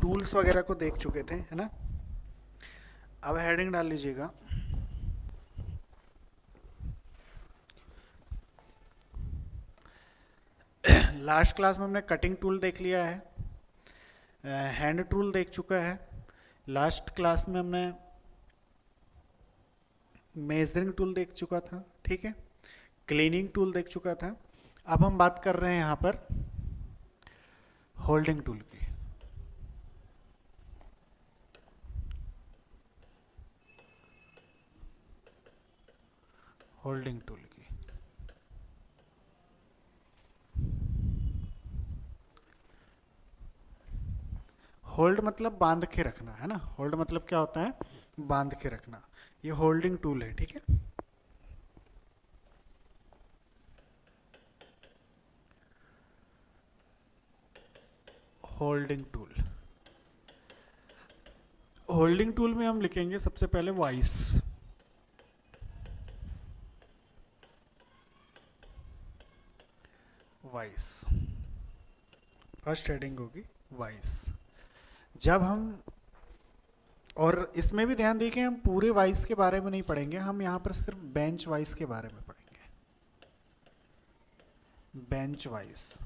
Tools वगैरह को देख चुके थे, है ना। अब हेडिंग डाल लीजिएगा। लास्ट क्लास में हमने कटिंग टूल देख लिया है, हैंड टूल देख चुका है। लास्ट क्लास में हमने मेजरिंग टूल देख चुका था, ठीक है। क्लीनिंग टूल देख चुका था। अब हम बात कर रहे हैं यहाँ पर होल्डिंग टूल की। होल्डिंग टूल की होल्ड मतलब बांध के रखना, है ना। होल्ड मतलब क्या होता है, बांध के रखना। ये होल्डिंग टूल है, ठीक है। होल्डिंग टूल, होल्डिंग टूल में हम लिखेंगे सबसे पहले वाइस। वाइस फर्स्ट हेडिंग होगी वाइस। जब हम, और इसमें भी ध्यान दें कि हम पूरे वाइस के बारे में नहीं पढ़ेंगे, हम यहाँ पर सिर्फ बेंच वाइस के बारे में पढ़ेंगे। बेंच वाइस,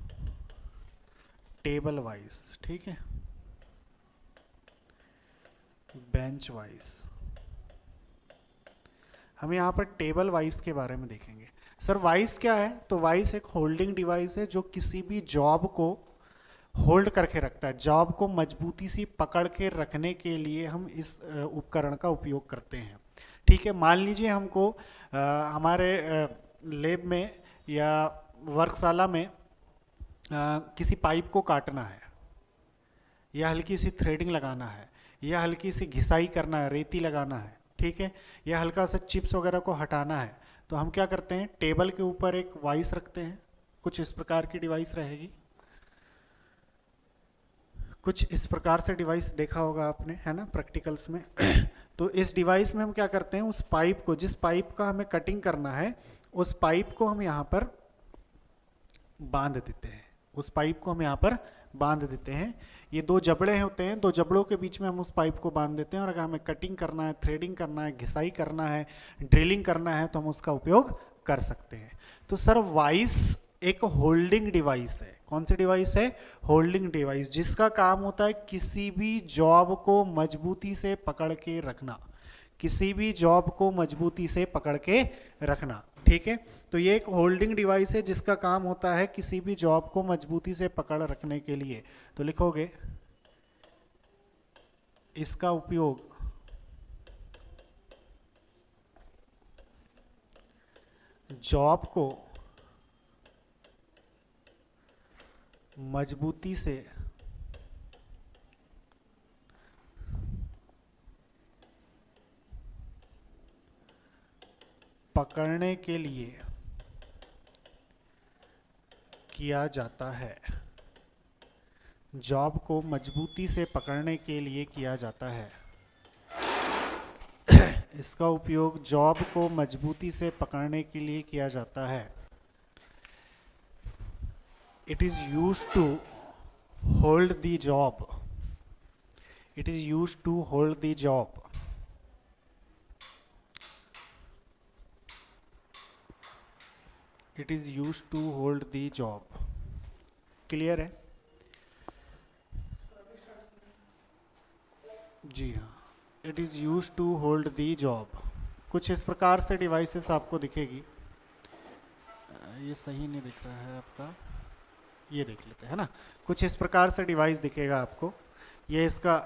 टेबल वाइस, ठीक है। बेंच वाइस हम यहाँ पर टेबल वाइस के बारे में देखेंगे। सर वाइस क्या है, तो वाइस एक होल्डिंग डिवाइस है जो किसी भी जॉब को होल्ड करके रखता है। जॉब को मजबूती से पकड़ के रखने के लिए हम इस उपकरण का उपयोग करते हैं, ठीक है। मान लीजिए हमको हमारे लैब में या वर्कशाला में किसी पाइप को काटना है, या हल्की सी थ्रेडिंग लगाना है, या हल्की सी घिसाई करना है, रेती लगाना है, ठीक है, या हल्का सा चिप्स वगैरह को हटाना है, तो हम क्या करते हैं, टेबल के ऊपर एक वाइस रखते हैं। कुछ इस प्रकार की डिवाइस रहेगी, कुछ इस प्रकार से डिवाइस देखा होगा आपने, है ना, प्रैक्टिकल्स में। तो इस डिवाइस में हम क्या करते हैं, उस पाइप को, जिस पाइप का हमें कटिंग करना है, उस पाइप को हम यहाँ पर बांध देते हैं। उस पाइप को हम यहाँ पर बांध देते हैं। ये दो जबड़े होते हैं, दो जबड़ों के बीच में हम उस पाइप को बांध देते हैं, और अगर हमें कटिंग करना है, थ्रेडिंग करना है, घिसाई करना है, ड्रिलिंग करना है, तो हम उसका उपयोग कर सकते हैं। तो सर वाइस एक होल्डिंग डिवाइस है। कौन सी डिवाइस है, होल्डिंग डिवाइस, जिसका काम होता है किसी भी जॉब को मजबूती से पकड़ के रखना। किसी भी जॉब को मजबूती से पकड़ के रखना, ठीक है। तो ये एक होल्डिंग डिवाइस है जिसका काम होता है किसी भी जॉब को मजबूती से पकड़ रखने के लिए। तो लिखोगे इसका उपयोग जॉब को मजबूती से पकड़ने के लिए किया जाता है। जॉब को मजबूती से पकड़ने के लिए किया जाता है। इसका उपयोग जॉब को मजबूती से पकड़ने के लिए किया जाता है। It is used to hold the job. It is used to hold the job. It is used to hold the job. Clear है? जी हाँ, it is use to hold the job. कुछ इस प्रकार से डिवाइसेस आपको दिखेगी। ये सही नहीं दिख रहा है आपका, ये देख लेते हैं ना। कुछ इस प्रकार से डिवाइस दिखेगा आपको। ये इसका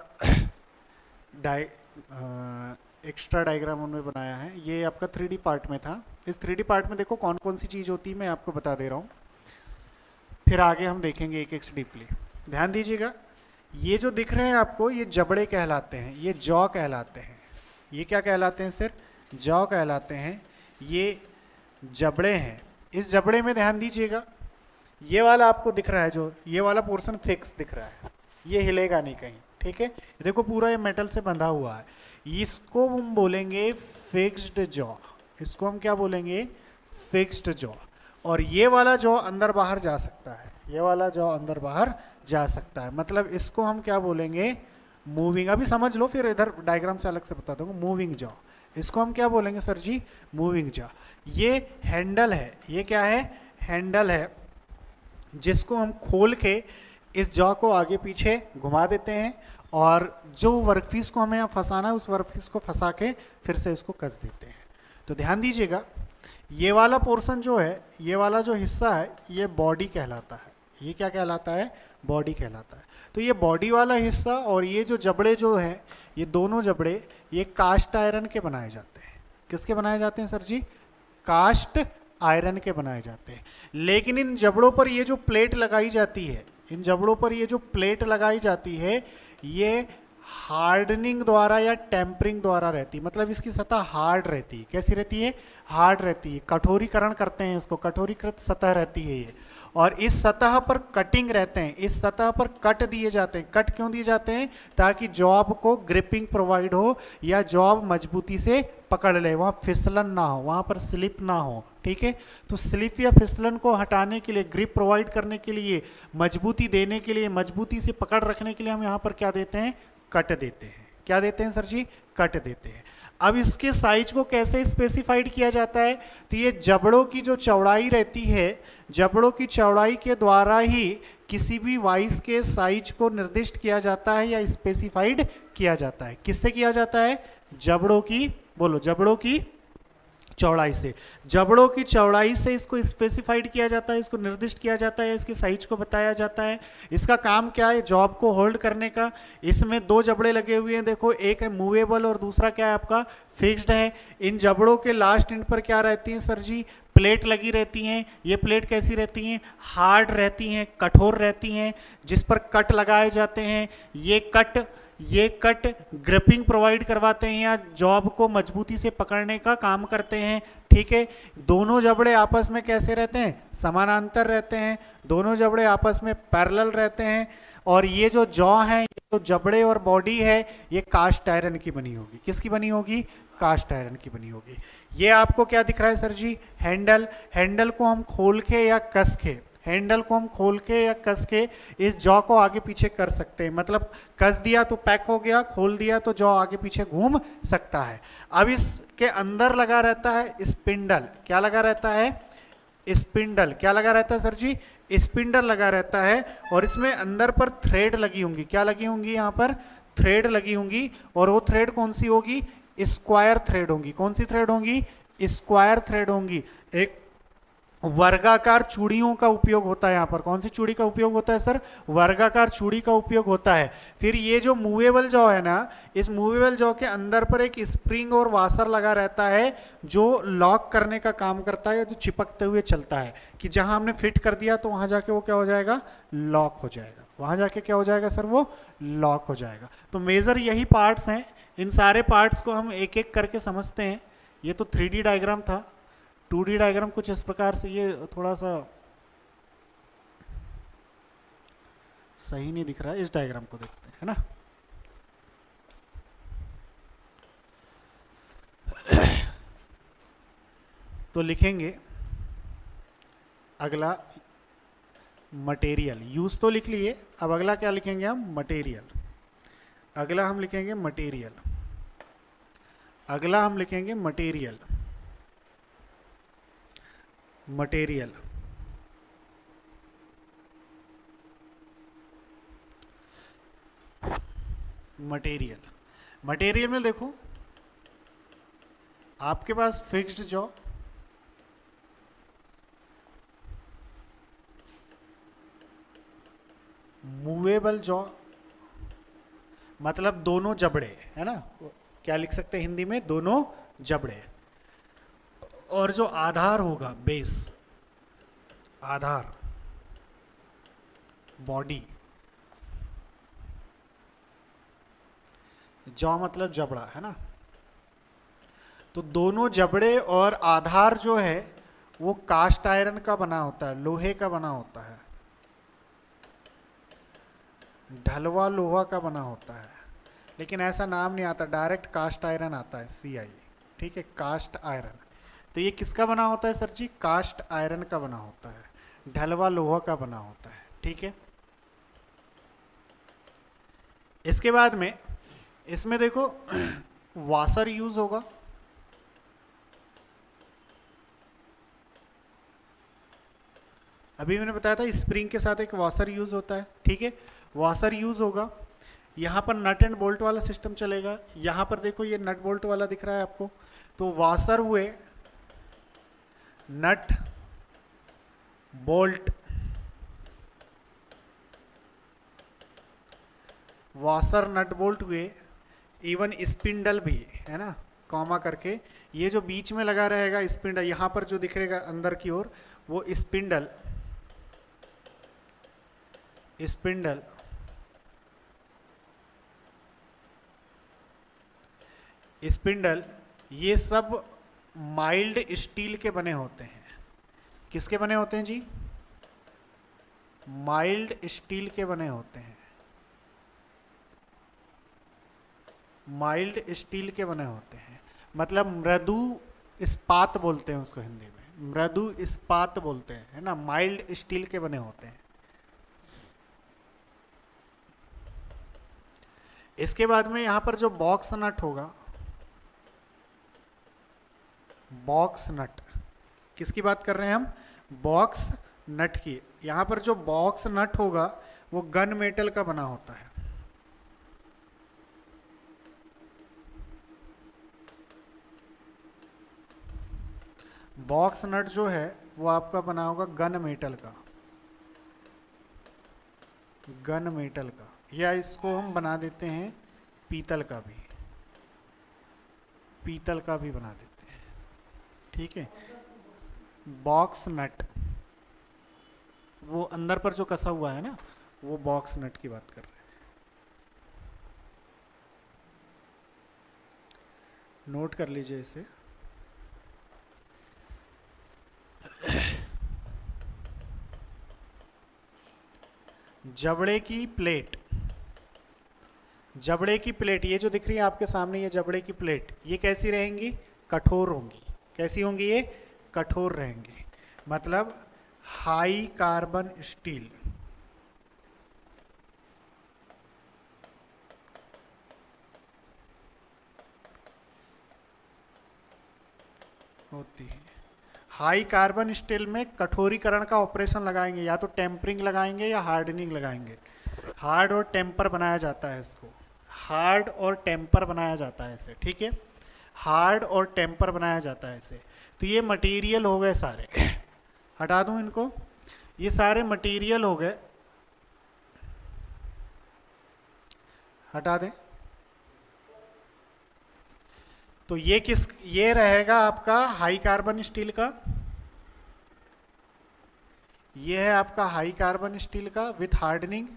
एक्स्ट्रा डायग्राम उन्होंने बनाया है। ये आपका 3D पार्ट में था। इस 3D पार्ट में देखो कौन कौन सी चीज़ होती है, मैं आपको बता दे रहा हूँ, फिर आगे हम देखेंगे एक एक डीपली। ध्यान दीजिएगा, ये जो दिख रहे हैं आपको, ये जबड़े कहलाते हैं, ये जॉ कहलाते हैं। ये क्या कहलाते हैं सर, जॉ कहलाते हैं। ये जबड़े हैं। इस जबड़े में ध्यान दीजिएगा, ये वाला आपको दिख रहा है, जो ये वाला पोर्शन फिक्स दिख रहा है, ये हिलेगा नहीं कहीं, ठीक है। देखो पूरा ये मेटल से बंधा हुआ है। इसको हम बोलेंगे फिक्स्ड जॉ। इसको हम क्या बोलेंगे, फिक्स्ड जॉ। और ये वाला जॉ अंदर बाहर जा सकता है, ये वाला जॉ अंदर बाहर जा सकता है। मतलब इसको हम क्या बोलेंगे, मूविंग। अभी समझ लो, फिर इधर डायग्राम से अलग से बता दूंगा। मूविंग जॉ, इसको हम क्या बोलेंगे सर जी, मूविंग जॉ। ये हैंडल है, ये क्या है, हैंडल है, जिसको हम खोल के इस जॉ को आगे पीछे घुमा देते हैं और जो वर्कपीस को हमें यहाँ फंसाना है उस वर्कपीस को फंसा के फिर से इसको कस देते हैं। तो ध्यान दीजिएगा, ये वाला पोर्शन जो है, ये वाला जो हिस्सा है, ये बॉडी कहलाता है। ये क्या कहलाता है, बॉडी कहलाता है। तो ये बॉडी वाला हिस्सा और ये जो जबड़े जो हैं, ये दोनों जबड़े ये कास्ट आयरन के बनाए जाते हैं। किसके बनाए जाते हैं सर जी, कास्ट आयरन के बनाए जाते हैं। लेकिन इन जबड़ों पर ये जो प्लेट लगाई जाती है, इन जबड़ों पर ये जो प्लेट लगाई जाती है, ये हार्डनिंग द्वारा या टेम्परिंग द्वारा रहती है। मतलब इसकी सतह हार्ड रहती है। कैसी रहती है, हार्ड रहती है। कठोरीकरण करते हैं इसको, कठोरीकृत सतह रहती है ये। और इस सतह पर कटिंग रहते हैं, इस सतह पर कट दिए जाते हैं। कट क्यों दिए जाते हैं, ताकि जॉब को ग्रिपिंग प्रोवाइड हो या जॉब मजबूती से पकड़ ले, वहाँ फिसलन ना हो, वहाँ पर स्लिप ना हो। ठीक है, तो स्लिप या फिसलन को हटाने के लिए, ग्रिप प्रोवाइड करने के लिए, मजबूती देने के लिए, मजबूती से पकड़ रखने के लिए हम यहाँ पर क्या देते हैं, कट देते हैं। क्या देते हैं सर जी, कट देते हैं। अब इसके साइज को कैसे स्पेसिफाइड किया जाता है, तो ये जबड़ों की जो चौड़ाई रहती है, जबड़ों की चौड़ाई के द्वारा ही किसी भी वाइस के साइज को निर्दिष्ट किया जाता है या स्पेसिफाइड किया जाता है। किससे किया जाता है, जबड़ों की, बोलो, जबड़ों की चौड़ाई से। जबड़ों की चौड़ाई से इसको स्पेसिफाइड किया जाता है, इसको निर्दिष्ट किया जाता है, इसके साइज को बताया जाता है। इसका काम क्या है, जॉब को होल्ड करने का। इसमें दो जबड़े लगे हुए हैं, देखो, एक है मूवेबल और दूसरा क्या है आपका, फिक्स्ड है। इन जबड़ों के लास्ट एंड पर क्या रहती है सर जी, प्लेट लगी रहती हैं। ये प्लेट कैसी रहती हैं, हार्ड रहती हैं, कठोर रहती हैं, जिस पर कट लगाए जाते हैं। ये कट ग्रिपिंग प्रोवाइड करवाते हैं या जॉब को मजबूती से पकड़ने का काम करते हैं। ठीक है, दोनों जबड़े आपस में कैसे रहते हैं, समानांतर रहते हैं। दोनों जबड़े आपस में पैरेलल रहते हैं। और ये जो जॉ है, ये जो जबड़े और बॉडी है, ये कास्ट आयरन की बनी होगी। किसकी बनी होगी, कास्ट आयरन की बनी होगी। ये आपको क्या दिख रहा है सर जी, हैंडल। हैंडल को हम खोल के या कस के, हैंडल को हम खोल के या कस के इस जॉ को आगे पीछे कर सकते हैं। मतलब कस दिया तो पैक हो गया, खोल दिया तो जॉ आगे पीछे घूम सकता है। अब इसके अंदर लगा रहता है स्पिंडल। क्या लगा रहता है, स्पिंडल। क्या लगा रहता है सर जी, स्पिंडल लगा रहता है। और इसमें अंदर पर थ्रेड लगी होंगी। क्या लगी होंगी, यहाँ पर थ्रेड लगी होंगी। और वो थ्रेड कौन सी होगी, स्क्वायर थ्रेड होंगी। कौन सी थ्रेड होंगी, स्क्वायर थ्रेड होंगी। एक वर्गाकार चूड़ियों का उपयोग होता है यहाँ पर। कौन सी चूड़ी का उपयोग होता है सर, वर्गाकार चूड़ी का उपयोग होता है। फिर ये जो मूवेबल जॉ है ना, इस मूवेबल जॉ के अंदर पर एक स्प्रिंग और वाशर लगा रहता है जो लॉक करने का काम करता है, जो चिपकते हुए चलता है कि जहां हमने फिट कर दिया तो वहां जाके वो क्या हो जाएगा, लॉक हो जाएगा। वहां जाके क्या हो जाएगा सर, वो लॉक हो जाएगा। तो मेजर यही पार्ट्स हैं। इन सारे पार्ट्स को हम एक एक करके समझते हैं। ये तो 3D डायग्राम था। 2D डायग्राम कुछ इस प्रकार से, ये थोड़ा सा सही नहीं दिख रहा है। इस डायग्राम को देखते हैं, है ना। तो लिखेंगे अगला मटेरियल। यूज तो लिख लिए, अब अगला क्या लिखेंगे हम, मटेरियल। अगला हम लिखेंगे मटेरियल। अगला हम लिखेंगे मटेरियल। मटेरियल मटेरियल मटेरियल में देखो, आपके पास फिक्स्ड जॉ, मूवेबल जॉ, मतलब दोनों जबड़े, है ना। क्या लिख सकते हैं हिंदी में, दोनों जबड़े। और जो आधार होगा, बेस, आधार, बॉडी। जॉ मतलब जबड़ा, है ना। तो दोनों जबड़े और आधार जो है वो कास्ट आयरन का बना होता है, लोहे का बना होता है, ढलवा लोहा का बना होता है। लेकिन ऐसा नाम नहीं आता, डायरेक्ट कास्ट आयरन आता है, CI। ठीक है, कास्ट आयरन। तो ये किसका बना होता है सर जी, कास्ट आयरन का बना होता है, ढलवा लोहा का बना होता है। ठीक है, इसके बाद में इसमें देखो वाशर यूज होगा, अभी मैंने बताया था स्प्रिंग के साथ एक वाशर यूज होता है, ठीक है, वाशर यूज होगा। यहाँ पर नट एंड बोल्ट वाला सिस्टम चलेगा, यहाँ पर देखो ये नट बोल्ट वाला दिख रहा है आपको, तो वाशर हुए, nut bolt, washer nut bolt हुए, इवन स्पिंडल भी है ना, कॉमा करके, ये जो बीच में लगा रहेगा स्पिंडल, यहाँ पर जो दिख रहेगा अंदर की ओर वो स्पिंडल, स्पिंडल, स्पिंडल, ये सब माइल्ड स्टील के बने होते हैं। किसके बने होते हैं जी? माइल्ड स्टील के बने होते हैं, माइल्ड स्टील के बने होते हैं, मतलब मृदु इस्पात बोलते हैं उसको हिंदी में, मृदु इस्पात बोलते हैं, है ना, माइल्ड स्टील के बने होते हैं। इसके बाद में यहां पर जो बॉक्स नट होगा, बॉक्स नट, किसकी बात कर रहे हैं हम? बॉक्स नट की। यहां पर जो बॉक्स नट होगा वो गन मेटल का बना होता है, बॉक्स नट जो है वो आपका बना होगा गन मेटल का, गन मेटल का, या इसको हम बना देते हैं पीतल का भी, पीतल का भी बना देते हैं, ठीक है। बॉक्स नट, वो अंदर पर जो कसा हुआ है ना, वो बॉक्स नट की बात कर रहे हैं। नोट कर लीजिए इसे। जबड़े की प्लेट, जबड़े की प्लेट, ये जो दिख रही है आपके सामने, ये जबड़े की प्लेट, ये कैसी रहेंगी? कठोर होंगी। कैसी होंगी? ये कठोर रहेंगी, मतलब हाई कार्बन स्टील होती है। हाई कार्बन स्टील में कठोरीकरण का ऑपरेशन लगाएंगे, या तो टेम्परिंग लगाएंगे या हार्डनिंग लगाएंगे। हार्ड और टेम्पर बनाया जाता है इसको, हार्ड और टेम्पर बनाया जाता है इसे, ठीक है, हार्ड और टेम्पर बनाया जाता है इसे। तो ये मटेरियल हो गए सारे, हटा दूं इनको, ये सारे मटेरियल हो गए, हटा दें। तो ये ये रहेगा आपका हाई कार्बन स्टील का, ये है आपका हाई कार्बन स्टील का विथ हार्डनिंग,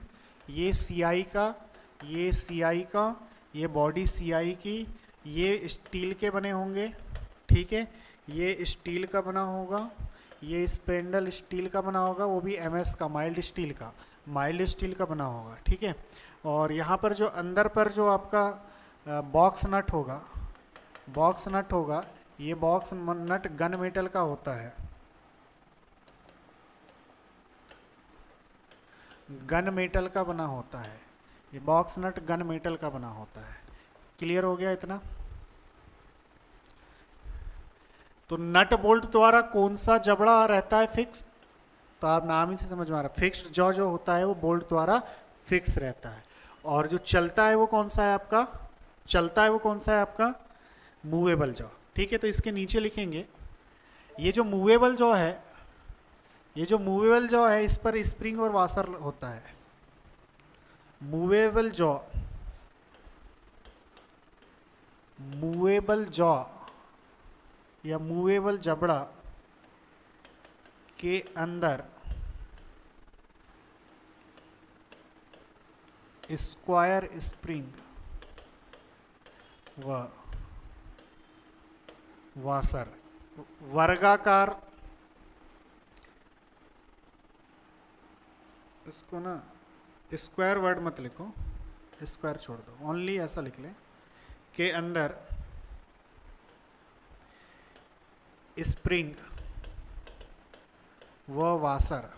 ये सीआई का, ये सीआई का, ये बॉडी सीआई की, ये स्टील के बने होंगे, ठीक है, ये स्टील का बना होगा, ये स्पेंडल स्टील का बना होगा, वो भी एमएस का, माइल्ड स्टील का, माइल्ड स्टील का बना होगा, ठीक है। और यहाँ पर जो अंदर पर जो आपका बॉक्स नट होगा, बॉक्स नट होगा, ये बॉक्स नट गन मेटल का होता है, गन मेटल का बना होता है, ये बॉक्स नट गन मेटल का बना होता है। क्लियर हो गया इतना? तो नट बोल्ट द्वारा कौन सा जबड़ा रहता है फिक्स? तो आप नाम ही से समझ में आ रहा है, फिक्स्ड जॉ जो होता है वो बोल्ट द्वारा फिक्स रहता है। और जो चलता है वो कौन सा है आपका? चलता है वो कौन सा है आपका? मूवेबल जॉ, ठीक है। तो इसके नीचे लिखेंगे, ये जो मूवेबल जॉ है, ये जो मूवेबल जॉ है, इस पर स्प्रिंग और वाशर होता है। मूवेबल जॉ, मूवेबल जॉ या मूवेबल जबड़ा के अंदर स्क्वायर स्प्रिंग व वाशर, वर्गाकार, इसको ना स्क्वायर वर्ड मत लिखो, स्क्वायर छोड़ दो, ओनली ऐसा लिख ले, के अंदर स्प्रिंग व वाशर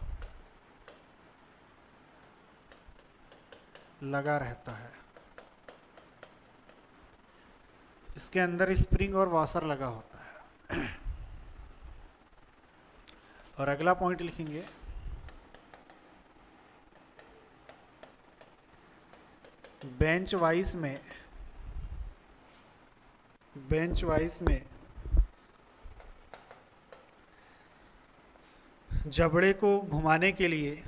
लगा रहता है। इसके अंदर स्प्रिंग और वॉशर लगा होता है। और अगला पॉइंट लिखेंगे, बेंच वाइज में जबड़े को घुमाने के लिए,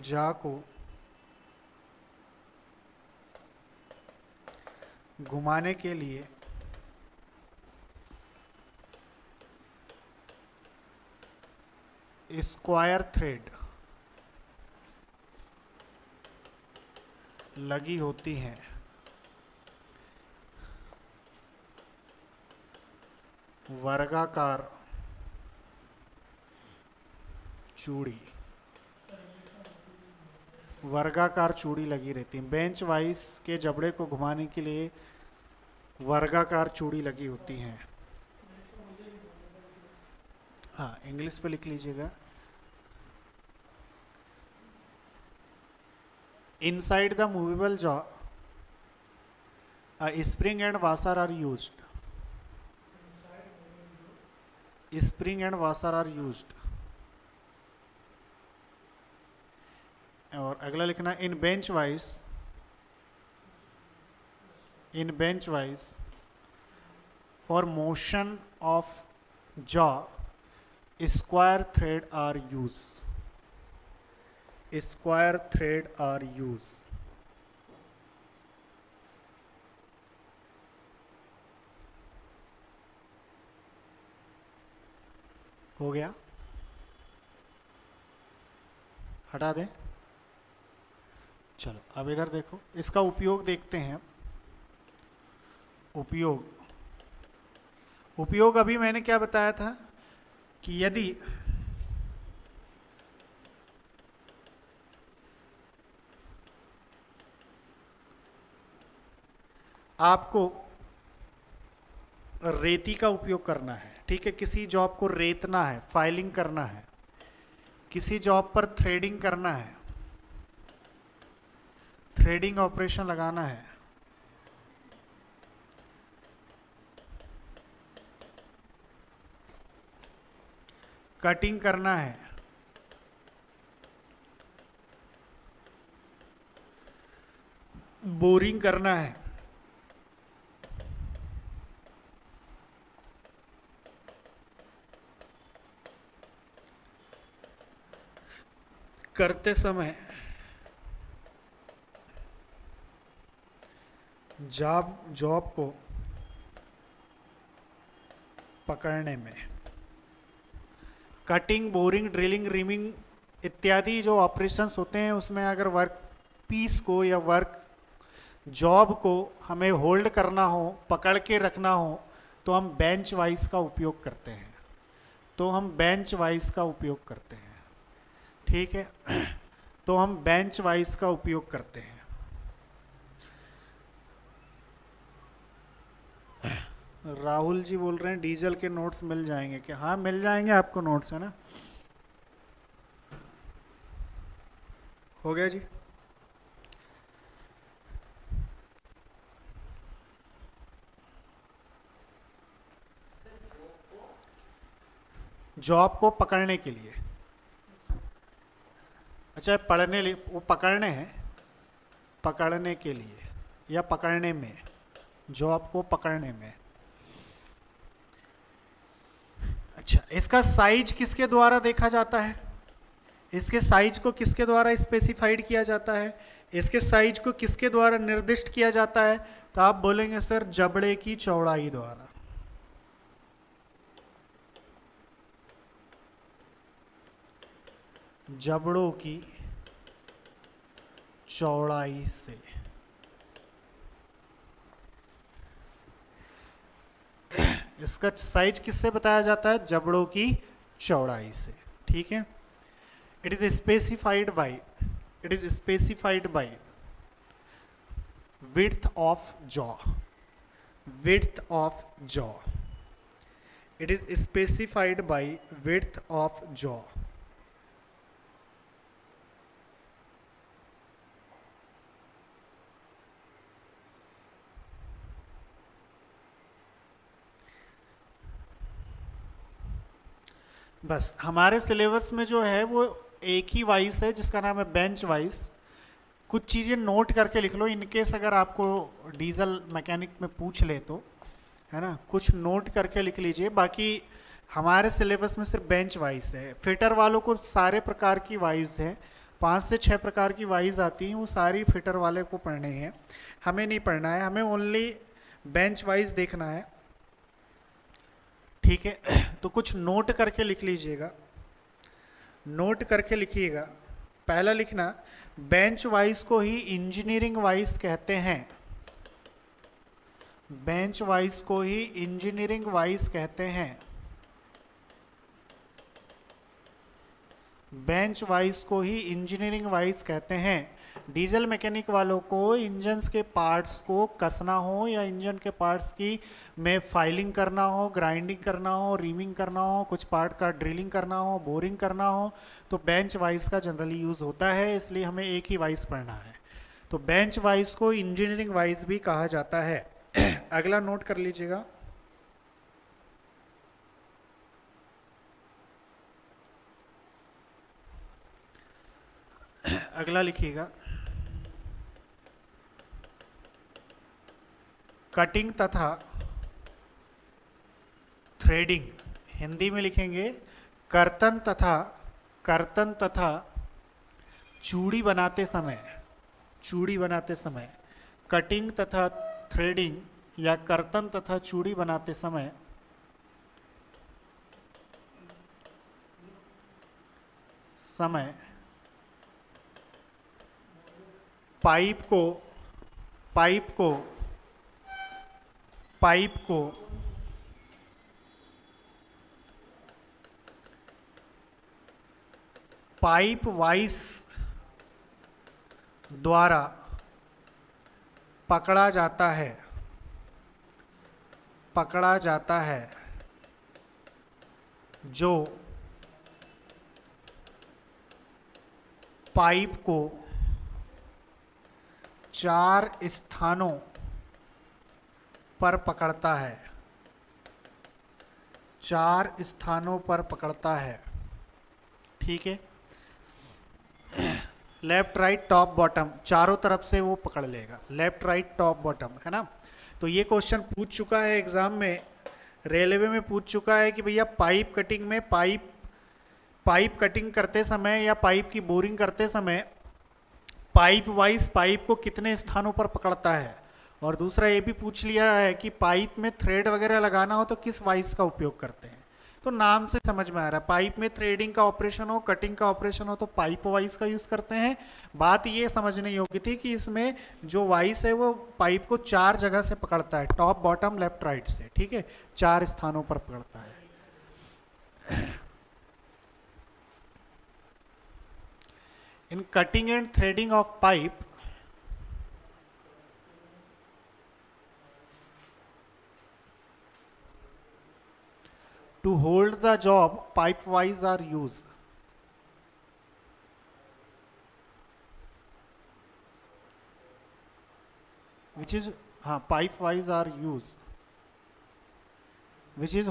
जा को घुमाने के लिए स्क्वायर थ्रेड लगी होती हैं। वर्गाकार चूड़ी, वर्गाकार चूड़ी लगी रहती है। बेंच वाइज के जबड़े को घुमाने के लिए वर्गाकार चूड़ी लगी होती हैं। हाँ, इंग्लिश पे लिख लीजिएगा। Inside the movable jaw a spring and washer are used. Spring and washer are used. और अगला लिखना in bench vice for motion of jaw square thread are use. Square thread are use. हो गया, हटा दें। चलो अब इधर देखो, इसका उपयोग देखते हैं। उपयोग अभी मैंने क्या बताया था कि यदि आपको रेती का उपयोग करना है, ठीक है, किसी जॉब को रेतना है, फाइलिंग करना है, किसी जॉब पर थ्रेडिंग करना है, थ्रेडिंग ऑपरेशन लगाना है, कटिंग करना है, बोरिंग करना है, करते समय जॉब को पकड़ने में कटिंग, बोरिंग, ड्रिलिंग, रिमिंग इत्यादि जो ऑपरेशंस होते हैं, उसमें अगर वर्क पीस को या वर्क जॉब को हमें होल्ड करना हो, पकड़ के रखना हो, तो हम बेंच वाइज का उपयोग करते हैं। ठीक है, तो हम बेंच वाइज का उपयोग करते हैं। राहुल जी बोल रहे हैं डीजल के नोट्स मिल जाएंगे क्या? हाँ, मिल जाएंगे आपको नोट्स, है ना। हो गया जी। जॉब को पकड़ने के लिए, अच्छा पढ़ने लिए, वो पकड़ने हैं, पकड़ने के लिए या पकड़ने में, जॉब को पकड़ने में। अच्छा, इसका साइज किसके द्वारा देखा जाता है? इसके साइज को किसके द्वारा स्पेसिफाइड किया जाता है? इसके साइज को किसके द्वारा निर्दिष्ट किया जाता है? तो आप बोलेंगे सर जबड़े की चौड़ाई द्वारा। जबड़ों की चौड़ाई से। इसका साइज किससे बताया जाता है? जबड़ों की चौड़ाई से। ठीक है, it is specified by width of jaw, width of jaw, it is specified by width of jaw. बस हमारे सिलेबस में जो है वो एक ही वाइस है जिसका नाम है बेंच वाइस। कुछ चीज़ें नोट करके लिख लो इनकेस अगर आपको डीजल मैकेनिक में पूछ ले तो, है ना, कुछ नोट करके लिख लीजिए। बाकी हमारे सिलेबस में सिर्फ बेंच वाइज है। फिटर वालों को सारे प्रकार की वाइज है, 5 से 6 प्रकार की वाइज आती हैं, वो सारी फिटर वाले को पढ़ने हैं, हमें नहीं पढ़ना है, हमें ओनली बेंच वाइज देखना है। ठीक है, तो कुछ नोट करके लिख लीजिएगा, नोट करके लिखिएगा। पहला लिखना, बेंच वाइज को ही इंजीनियरिंग वाइज कहते हैं, बेंच वाइज को ही इंजीनियरिंग वाइज कहते हैं, बेंच वाइज को ही इंजीनियरिंग वाइज कहते हैं। डीजल मैकेनिक वालों को इंजन्स के पार्ट्स को कसना हो या इंजन के पार्ट्स की में फाइलिंग करना हो, ग्राइंडिंग करना हो, रीमिंग करना हो, कुछ पार्ट का ड्रिलिंग करना हो, बोरिंग करना हो, तो बेंच वाइज का जनरली यूज़ होता है, इसलिए हमें एक ही वाइज पढ़ना है। तो बेंच वाइज को इंजीनियरिंग वाइज भी कहा जाता है। अगला नोट कर लीजिएगा, अगला लिखिएगा, कटिंग तथा थ्रेडिंग, हिंदी में लिखेंगे कर्तन तथा चूड़ी बनाते समय, चूड़ी बनाते समय, कटिंग तथा थ्रेडिंग या कर्तन तथा चूड़ी बनाते समय पाइप को पाइप को पाइप को पाइप वाइस द्वारा पकड़ा जाता है, पकड़ा जाता है, जो पाइप को 4 स्थानों पर पकड़ता है, 4 स्थानों पर पकड़ता है। ठीक है, लेफ्ट राइट टॉप बॉटम, चारों तरफ से वो पकड़ लेगा, लेफ्ट राइट टॉप बॉटम, है ना। तो ये क्वेश्चन पूछ चुका है एग्जाम में, रेलवे में पूछ चुका है कि भैया पाइप कटिंग में पाइप कटिंग करते समय या पाइप की बोरिंग करते समय पाइप वाइज पाइप को कितने स्थानों पर पकड़ता है। और दूसरा ये भी पूछ लिया है कि पाइप में थ्रेड वगैरह लगाना हो तो किस वाइज का उपयोग करते हैं। तो नाम से समझ में आ रहा है, पाइप में थ्रेडिंग का ऑपरेशन हो, कटिंग का ऑपरेशन हो तो पाइप वाइज का यूज करते हैं। बात ये समझने योग्य थी कि इसमें जो वाइस है वो पाइप को 4 जगह से पकड़ता है, टॉप बॉटम लेफ्ट राइट से। ठीक है, 4 स्थानों पर पकड़ता है। In cutting and threading of pipe, to hold the job pipe wise are used, which is pipe wise are used, which is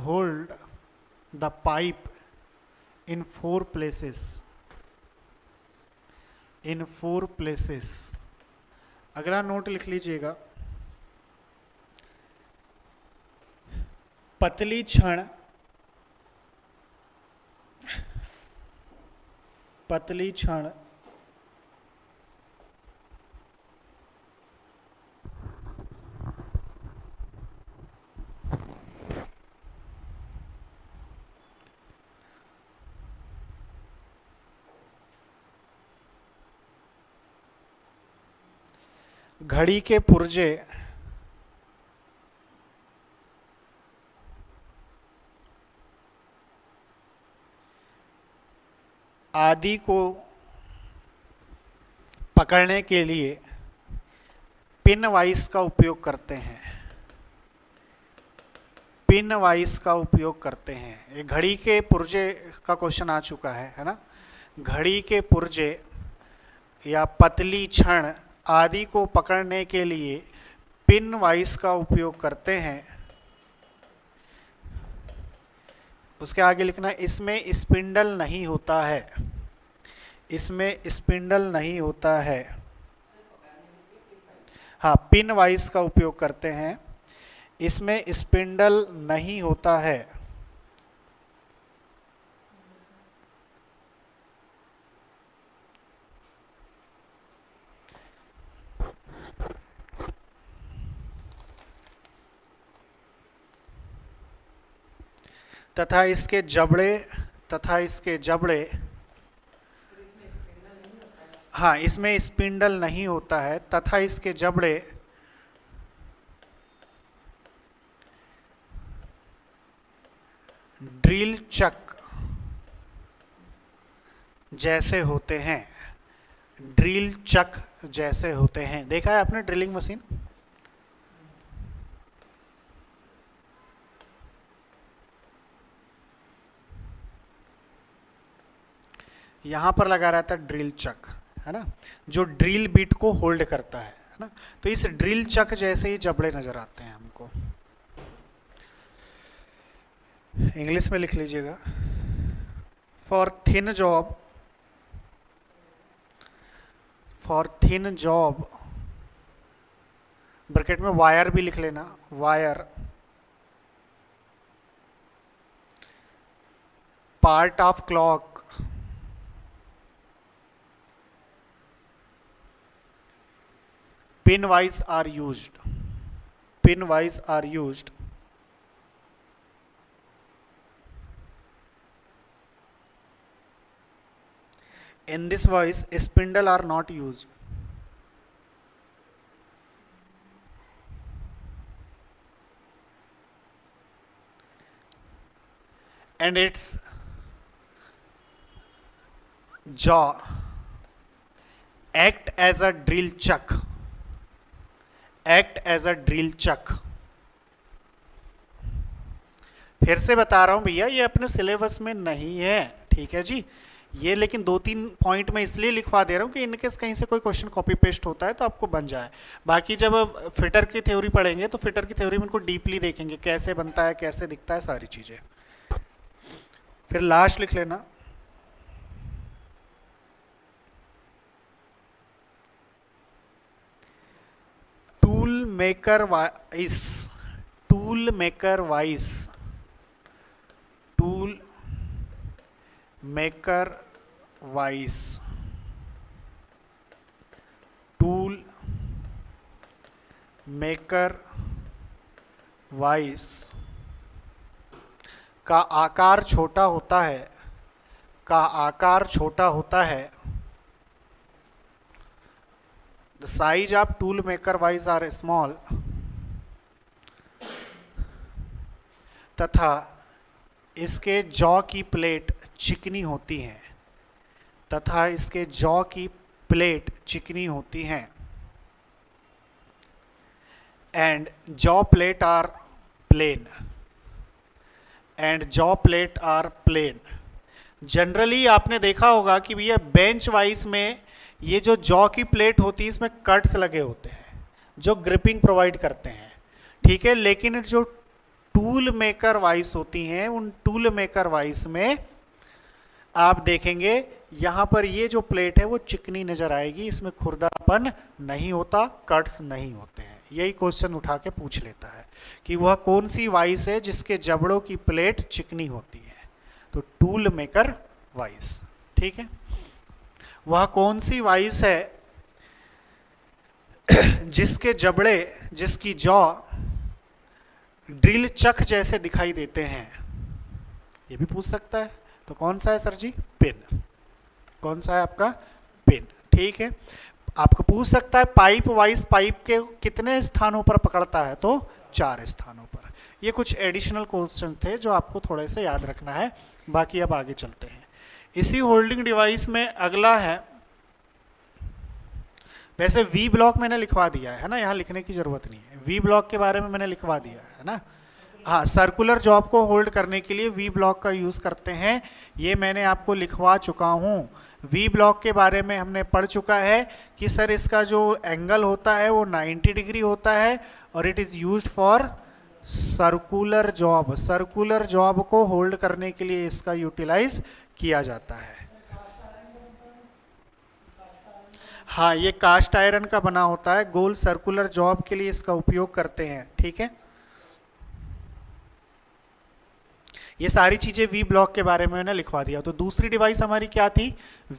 hold the pipe in 4 places, in 4 places। अगला note लिख लीजिएगा, पतली छड़, पतली छड़ घड़ी के पुर्जे आदि को पकड़ने के लिए पिन वाइस का उपयोग करते हैं, पिन वाइज का उपयोग करते हैं। ये घड़ी के पुर्जे का क्वेश्चन आ चुका है ना। घड़ी के पुर्जे या पतली छड़ आदि को पकड़ने के लिए पिन वाइज का उपयोग करते हैं। उसके आगे लिखना है इसमें स्पिंडल नहीं होता है, इसमें स्पिंडल नहीं होता है। हाँ, पिन वाइज का उपयोग करते हैं, इसमें स्पिंडल नहीं होता है। तथा इसके जबड़े हाँ, इसमें स्पिंडल नहीं होता है तथा इसके जबड़े ड्रिल चक जैसे होते हैं, ड्रिल चक जैसे होते हैं। देखा है आपने ड्रिलिंग मशीन? यहां पर लगा रहता है ड्रिल चक, है ना, जो ड्रिल बिट को होल्ड करता है ना। तो इस ड्रिल चक जैसे ही जबड़े नजर आते हैं हमको। इंग्लिश में लिख लीजिएगा, फॉर थिन जॉब ब्रैकेट में वायर भी लिख लेना, wire part of clock pin wise are used, pin wise are used in this wise spindle are not used, and its jaw act as a drill chuck, act as a drill chuck। फिर से बता रहा हूं भैया, ये अपने syllabus में नहीं है, ठीक है जी। ये लेकिन 2-3 पॉइंट में इसलिए लिखवा दे रहा हूं कि इनकेस कहीं से कोई क्वेश्चन कॉपी पेस्ट होता है तो आपको बन जाए। बाकी जब फिटर की थ्योरी पढ़ेंगे तो फिटर की थ्योरी में इनको डीपली देखेंगे, कैसे बनता है, कैसे दिखता है, सारी चीजें। फिर लास्ट लिख लेना, tool maker vice, tool maker vice, tool maker vice, tool maker vice का आकार छोटा होता है, का आकार छोटा होता है। The size of tool maker wise are small तथा इसके जॉ की प्लेट चिकनी होती है, तथा इसके जॉ की प्लेट चिकनी होती हैं। And jaw plate are plain, and jaw plate are plain. Generally आपने देखा होगा कि भैया बेंच वाइज में ये जो जॉ की प्लेट होती है इसमें कट्स लगे होते हैं जो ग्रिपिंग प्रोवाइड करते हैं, ठीक है। लेकिन जो टूल मेकर वाइस होती हैं, उन टूल मेकर वाइस में आप देखेंगे यहां पर ये जो प्लेट है वो चिकनी नजर आएगी, इसमें खुरदापन नहीं होता, कट्स नहीं होते हैं। यही क्वेश्चन उठा के पूछ लेता है कि वह कौन सी वाइस है जिसके जबड़ों की प्लेट चिकनी होती है, तो टूल मेकर वाइस, ठीक है। वह कौन सी वाइस है जिसके जबड़े, जिसकी जॉ ड्रिल चक जैसे दिखाई देते हैं, ये भी पूछ सकता है। तो कौन सा है सर जी? पिन। कौन सा है आपका? पिन, ठीक है। आपको पूछ सकता है पाइप वाइज पाइप के कितने स्थानों पर पकड़ता है, तो 4 स्थानों पर। ये कुछ एडिशनल क्वेश्चन थे जो आपको थोड़े से याद रखना है। बाकी अब आगे चलते हैं। इसी होल्डिंग डिवाइस में अगला है, वैसे वी ब्लॉक मैंने लिखवा दिया है ना, यहाँ लिखने की जरूरत नहीं है। वी ब्लॉक के बारे में मैंने लिखवा दिया है ना, हाँ, सर्कुलर जॉब को होल्ड करने के लिए वी ब्लॉक का यूज करते हैं। ये मैंने आपको लिखवा चुका हूँ। वी ब्लॉक के बारे में हमने पढ़ चुका है कि सर इसका जो एंगल होता है वो 90 डिग्री होता है और it is used for circular job. Circular job को होल्ड करने के लिए इसका यूटिलाइज किया जाता है। हाँ, ये कास्ट आयरन का बना होता है, गोल सर्कुलर जॉब के लिए इसका उपयोग करते हैं। ठीक है, ये सारी चीजें वी ब्लॉक के बारे में मैंने लिखवा दिया। तो दूसरी डिवाइस हमारी क्या थी?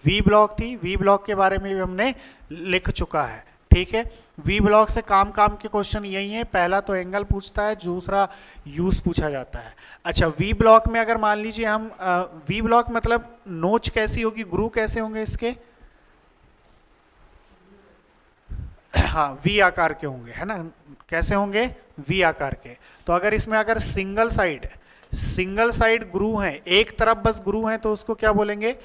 वी ब्लॉक थी। वी ब्लॉक के बारे में भी हमने लिख चुका है। ठीक है, वी ब्लॉक से काम के क्वेश्चन यही है। पहला तो एंगल पूछता है, दूसरा यूज पूछा जाता है। अच्छा, वी ब्लॉक में अगर मान लीजिए हम वी ब्लॉक मतलब नोच कैसी होगी, ग्रू कैसे होंगे इसके? हाँ, वी आकार के होंगे, है ना? कैसे होंगे? वी आकार के। तो अगर इसमें अगर सिंगल साइड ग्रू हैं, एक तरफ बस ग्रू हैं, तो उसको क्या बोलेंगे?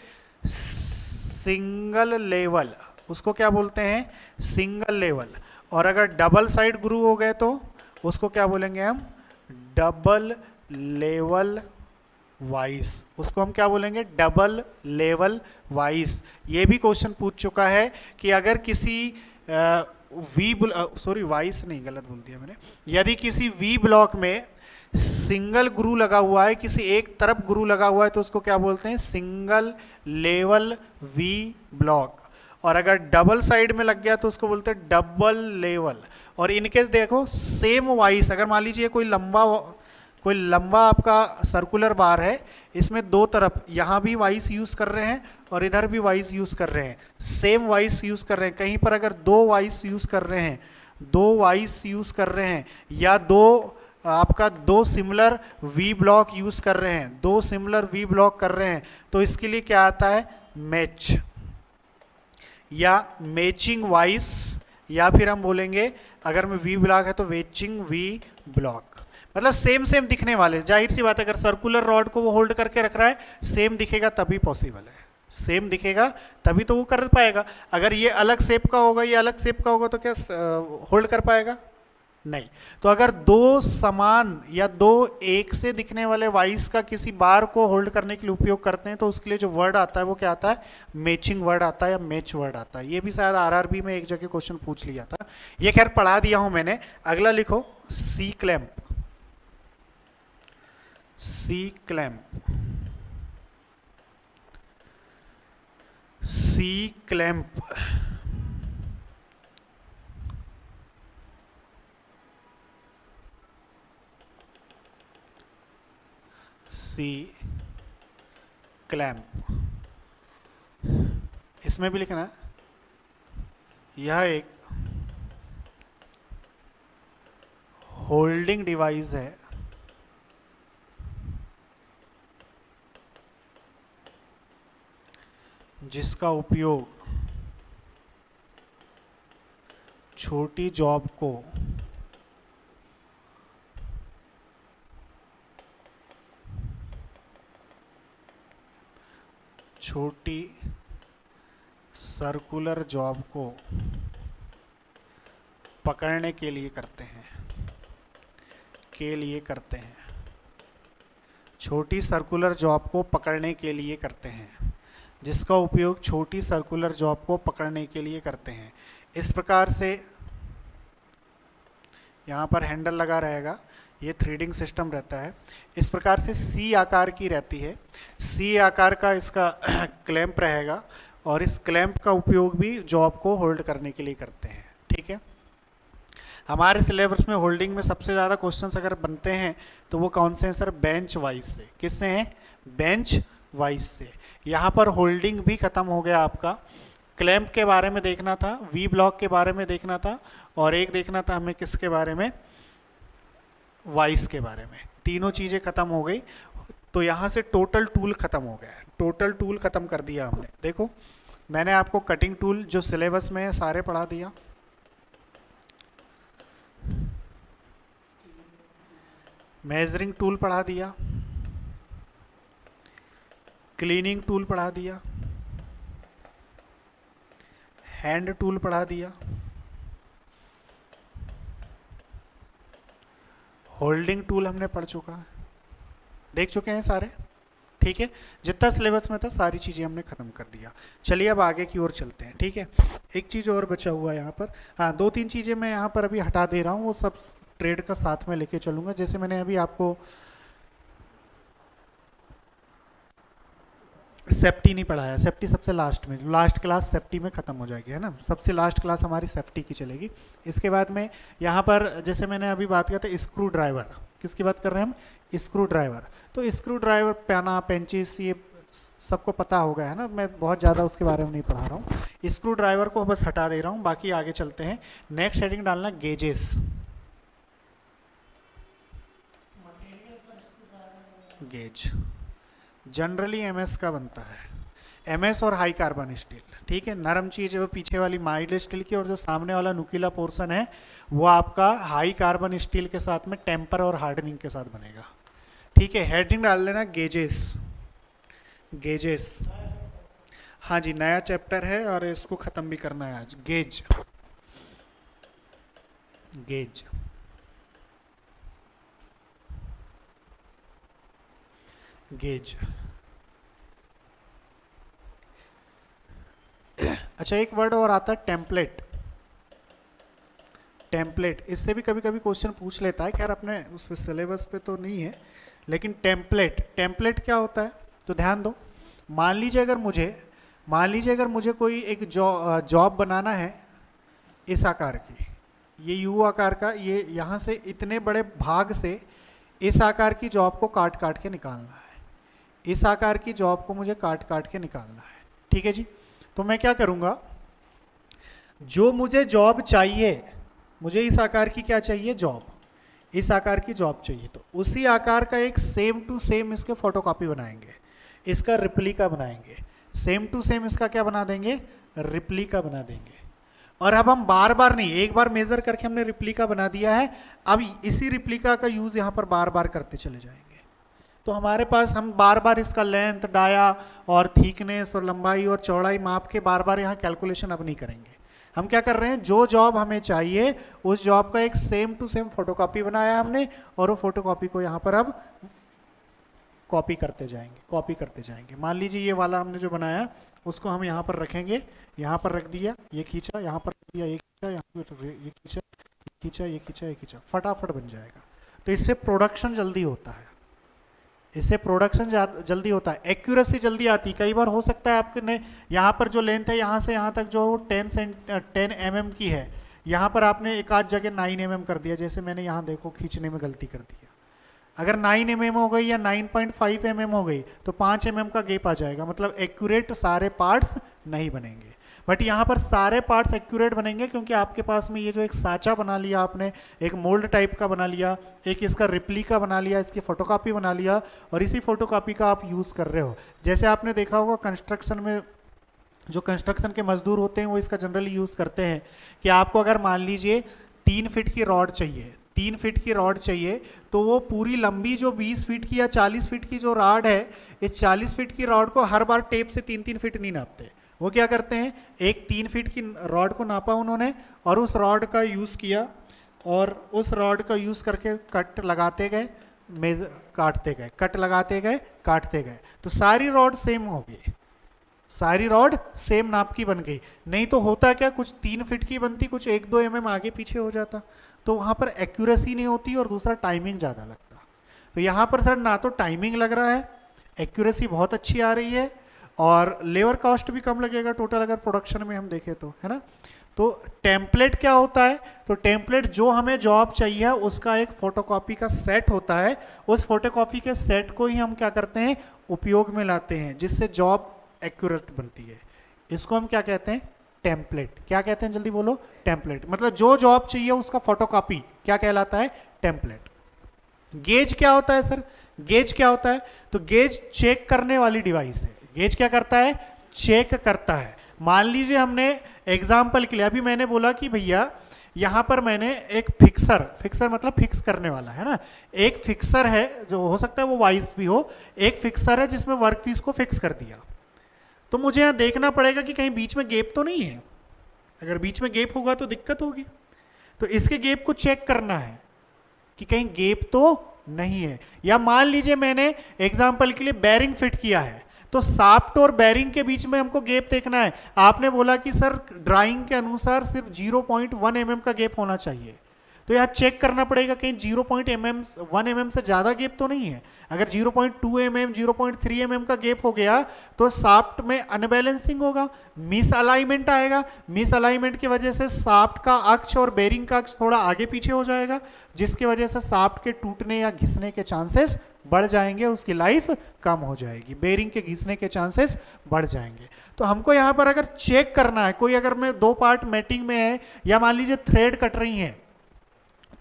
Single level. उसको क्या बोलते हैं? Single level. और अगर डबल साइड ग्रू हो गए तो उसको क्या बोलेंगे हम? Double level vice. उसको हम क्या बोलेंगे? Double level vice. ये भी क्वेश्चन पूछ चुका है कि अगर किसी वाइस नहीं, गलत बोल दिया मैंने। यदि किसी वी ब्लॉक में सिंगल ग्रू लगा हुआ है, किसी एक तरफ ग्रू लगा हुआ है, तो उसको क्या बोलते हैं? Single level V block. और अगर डबल साइड में लग गया तो उसको बोलते हैं डबल लेवल। और इनकेस देखो सेम वाइस, अगर मान लीजिए कोई लंबा आपका सर्कुलर बार है, इसमें दो तरफ यहाँ भी वाइस यूज कर रहे हैं और इधर भी वाइस यूज कर रहे हैं, सेम वाइस यूज कर रहे हैं। कहीं पर अगर दो वाइस यूज कर रहे हैं या दो सिमिलर वी ब्लॉक यूज कर रहे हैं, दो सिमिलर वी ब्लॉक कर रहे हैं, तो इसके लिए क्या आता है? मैच या मैचिंग वाइस, या फिर हम बोलेंगे अगर में वी ब्लॉक है तो मैचिंग वी ब्लॉक। मतलब सेम दिखने वाले। जाहिर सी बात है, अगर सर्कुलर रॉड को वो होल्ड करके रख रहा है, सेम दिखेगा तभी पॉसिबल है। सेम दिखेगा तभी तो वो कर पाएगा। अगर ये अलग शेप का होगा, ये अलग शेप का होगा, तो क्या होल्ड कर पाएगा? नहीं। तो अगर दो समान या दो एक से दिखने वाले वाइस का किसी बार को होल्ड करने के लिए उपयोग करते हैं, तो उसके लिए जो वर्ड आता है वो क्या आता है? मैचिंग वर्ड आता है या मैच वर्ड आता है। ये भी शायद आरआरबी में एक जगह क्वेश्चन पूछ लिया था। ये खैर पढ़ा दिया हूं मैंने। अगला लिखो सी क्लैंप। सी क्लैंप। सी क्लैंप सी क्लैंप, इसमें भी लिखना है। यह एक होल्डिंग डिवाइस है जिसका उपयोग छोटी जॉब को छोटी सर्कुलर जॉब को पकड़ने के लिए करते हैं। छोटी सर्कुलर जॉब को पकड़ने के लिए करते हैं, जिसका उपयोग छोटी सर्कुलर जॉब को पकड़ने के लिए करते हैं। इस प्रकार से यहाँ पर हैंडल लगा रहेगा, ये थ्रेडिंग सिस्टम रहता है। इस प्रकार से सी आकार की रहती है। सी आकार का इसका क्लैंप रहेगा और इस क्लैंप का उपयोग भी जॉब को होल्ड करने के लिए करते हैं। ठीक है, हमारे सिलेबस में होल्डिंग में सबसे ज़्यादा क्वेश्चंस अगर बनते हैं तो वो कौन से हैं सर? बेंच वाइज से। किससे हैं? बेंच वाइज से। यहाँ पर होल्डिंग भी खत्म हो गया आपका। क्लैंप के बारे में देखना था, वी ब्लॉक के बारे में देखना था, और एक देखना था हमें किसके बारे में? वाइस के बारे में। तीनों चीज़ें खत्म हो गई। तो यहाँ से टोटल टूल खत्म हो गया है। टोटल टूल खत्म कर दिया हमने। देखो मैंने आपको कटिंग टूल जो सिलेबस में है सारे पढ़ा दिया। मेजरिंग टूल पढ़ा दिया, क्लीनिंग टूल पढ़ा दिया, हैंड टूल पढ़ा दिया, होल्डिंग टूल हमने पढ़ चुका है, देख चुके हैं सारे, ठीक है। जितना सिलेबस में था सारी चीज़ें हमने ख़त्म कर दिया। चलिए अब आगे की ओर चलते हैं, ठीक है। एक चीज़ और बचा हुआ है यहाँ पर, हाँ 2-3 चीज़ें मैं यहाँ पर अभी हटा दे रहा हूँ, वो सब ट्रेड का साथ में लेके चलूँगा। जैसे मैंने अभी आपको सेफ्टी नहीं पढ़ाया, सेफ्टी सबसे लास्ट में, लास्ट क्लास सेफ्टी में ख़त्म हो जाएगी, है ना, सबसे लास्ट क्लास हमारी सेफ्टी की चलेगी। इसके बाद में यहाँ पर जैसे मैंने अभी बात किया था स्क्रू ड्राइवर, किसकी बात कर रहे हैं हम, स्क्रू ड्राइवर। तो स्क्रू ड्राइवर, पैना, पेंचिस, ये सबको पता होगा, है ना, मैं बहुत ज़्यादा उसके बारे में नहीं पढ़ा रहा हूँ। स्क्रू ड्राइवर को बस हटा दे रहा हूँ, बाकी आगे चलते हैं। नेक्स्ट हेडिंग डालना गेजेस, गेज जनरली एमएस का बनता है, एमएस और हाई कार्बन स्टील, ठीक है। नरम चीज है वो पीछे वाली माइल्ड स्टील की, और जो सामने वाला नुकीला पोर्शन है वो आपका हाई कार्बन स्टील के साथ में टेम्पर और हार्डनिंग के साथ बनेगा, ठीक है। हेडिंग डाल लेना गेजेस, गेजेस, हाँ जी नया चैप्टर है और इसको खत्म भी करना है आज। Gauge, gauge, gauge. अच्छा एक वर्ड और आता है टेम्पलेट, टेम्पलेट, इससे भी कभी कभी क्वेश्चन पूछ लेता है, खैर अपने उस सिलेबस पे तो नहीं है, लेकिन टेम्पलेट, टेम्पलेट क्या होता है तो ध्यान दो। मान लीजिए अगर मुझे कोई एक जॉब बनाना है इस आकार की, ये यू आकार का, ये यहाँ से इतने बड़े भाग से इस आकार की जॉब को काट काट के निकालना है, इस आकार की जॉब को मुझे काट काट के निकालना है, ठीक है जी। तो मैं क्या करूँगा, जो मुझे जॉब चाहिए, मुझे इस आकार की क्या चाहिए, जॉब, इस आकार की जॉब चाहिए, तो उसी आकार का एक सेम टू सेम इसके फोटोकॉपी बनाएंगे, इसका रिप्लिका बनाएंगे, सेम टू सेम इसका क्या बना देंगे, रिप्लिका बना देंगे। और अब हम बार बार नहीं, एक बार मेजर करके हमने रिप्लिका बना दिया है, अब इसी रिप्लिका का यूज यहाँ पर बार बार करते चले जाएंगे। तो हमारे पास हम बार बार इसका लेंथ, डाया और थिकनेस और लंबाई और चौड़ाई माप के बार बार यहाँ कैलकुलेशन अब नहीं करेंगे। हम क्या कर रहे हैं, जो जॉब हमें चाहिए उस जॉब का एक सेम टू सेम फोटोकॉपी बनाया हमने, और वो फोटोकॉपी को यहाँ पर अब कॉपी करते जाएंगे, कॉपी करते जाएंगे। मान लीजिए ये वाला हमने जो बनाया उसको हम यहाँ पर रखेंगे, यहाँ पर रख दिया, ये खींचा, यहाँ पर रख दिया, ये खींचा, यहाँ पर ये खींचा, ये खींचा, ये खींचा, ये खींचा, फटाफट बन जाएगा। तो इससे प्रोडक्शन जल्दी होता है, इससे प्रोडक्शन जल्दी होता है, एक्यूरेसी जल्दी आती है। कई बार हो सकता है आपने यहाँ पर जो लेंथ है यहाँ से यहाँ तक जो 10 mm की है, यहाँ पर आपने एक आध जगह 9 mm कर दिया, जैसे मैंने यहाँ देखो खींचने में गलती कर दिया। अगर 9 mm हो गई या 9.5 mm हो गई तो 5 mm का गैप आ जाएगा, मतलब एक्यूरेट सारे पार्ट्स नहीं बनेंगे। बट यहाँ पर सारे पार्ट्स एक्यूरेट बनेंगे, क्योंकि आपके पास में ये जो एक साँचा बना लिया आपने, एक मोल्ड टाइप का बना लिया, एक इसका रिप्लिका बना लिया, इसकी फोटोकॉपी बना लिया, और इसी फोटोकॉपी का आप यूज़ कर रहे हो। जैसे आपने देखा होगा कंस्ट्रक्शन में, जो कंस्ट्रक्शन के मजदूर होते हैं वो इसका जनरली यूज़ करते हैं कि आपको अगर मान लीजिए 3 फीट की रॉड चाहिए, 3 फीट की रॉड चाहिए, तो वो पूरी लंबी जो 20 फीट की या 40 फीट की जो रॉड है, इस 40 फीट की रॉड को हर बार टेप से 3-3 फीट नहीं नापते। वो क्या करते हैं, एक 3 फीट की रॉड को नापा उन्होंने और उस रॉड का यूज़ किया, और उस रॉड का यूज़ करके कट लगाते गए, मेजर काटते गए, कट लगाते गए, काटते गए, तो सारी रॉड सेम हो गई, सारी रॉड सेम नाप की बन गई। नहीं तो होता क्या, कुछ 3 फीट की बनती, कुछ 1-2 mm आगे पीछे हो जाता, तो वहाँ पर एक्यूरेसी नहीं होती और दूसरा टाइमिंग ज़्यादा लगता। तो यहाँ पर सर ना तो टाइमिंग लग रहा है, एक्यूरेसी बहुत अच्छी आ रही है, और लेबर कॉस्ट भी कम लगेगा टोटल अगर प्रोडक्शन में हम देखें तो, है ना। तो टेम्पलेट क्या होता है, तो टेम्पलेट जो हमें जॉब चाहिए उसका एक फोटोकॉपी का सेट होता है, उस फोटोकॉपी के सेट को ही हम क्या करते हैं, उपयोग में लाते हैं, जिससे जॉब एक्यूरेट बनती है। इसको हम क्या कहते हैं, टेम्पलेट। क्या कहते हैं, जल्दी बोलो, टेम्पलेट। मतलब जो जॉब चाहिए उसका फोटोकॉपी क्या कहलाता है, टेम्पलेट। गेज क्या होता है सर, गेज क्या होता है, तो गेज चेक करने वाली डिवाइस है। गेज क्या करता है, चेक करता है। मान लीजिए हमने एग्जाम्पल के लिए अभी मैंने बोला कि भैया यहाँ पर मैंने एक फिक्सर, फिक्सर मतलब फिक्स करने वाला, है ना, एक फिक्सर है, जो हो सकता है वो वाइज भी हो, एक फिक्सर है जिसमें वर्कपीस को फिक्स कर दिया। तो मुझे यहाँ देखना पड़ेगा कि कहीं बीच में गैप तो नहीं है, अगर बीच में गैप होगा तो दिक्कत होगी। तो इसके गैप को चेक करना है, कि कहीं गैप तो नहीं है। या मान लीजिए मैंने एग्जाम्पल के लिए बेरिंग फिट किया है, तो शाफ्ट और बेरिंग के बीच में हमको गैप देखना है। आपने बोला कि सर ड्राइंग के अनुसार सिर्फ 0.1 mm का गैप होना चाहिए, तो यहाँ चेक करना पड़ेगा कहीं 0.1 mm से ज्यादा गैप तो नहीं है। अगर 0.2 mm 0.3 mm का गैप हो गया तो शाफ्ट में अनबैलेंसिंग होगा, मिस अलाइनमेंट आएगा। मिस अलाइनमेंट की वजह से शाफ्ट का अक्ष और बेरिंग का अक्ष थोड़ा आगे पीछे हो जाएगा, जिसकी वजह से शाफ्ट के टूटने या घिसने के चांसेस बढ़ जाएंगे, उसकी लाइफ कम हो जाएगी, बेरिंग के घिसने के चांसेस बढ़ जाएंगे। तो हमको यहाँ पर अगर चेक करना है, कोई अगर मैं 2 पार्ट मैटिंग में है, या मान लीजिए थ्रेड कट रही हैं,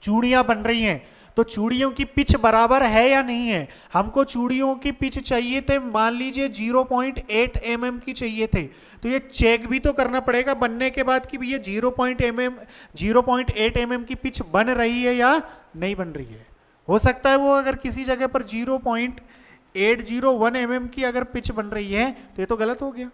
चूड़ियां बन रही हैं, तो चूड़ियों की पिच बराबर है या नहीं है। हमको चूड़ियों की पिच चाहिए थे, मान लीजिए 0.8 mm की चाहिए थे, तो ये चेक भी तो करना पड़ेगा बनने के बाद कि ये 0.8 mm की पिच बन रही है या नहीं बन रही है। हो सकता है वो अगर किसी जगह पर 0.801 mm की अगर पिच बन रही है तो ये तो गलत हो गया।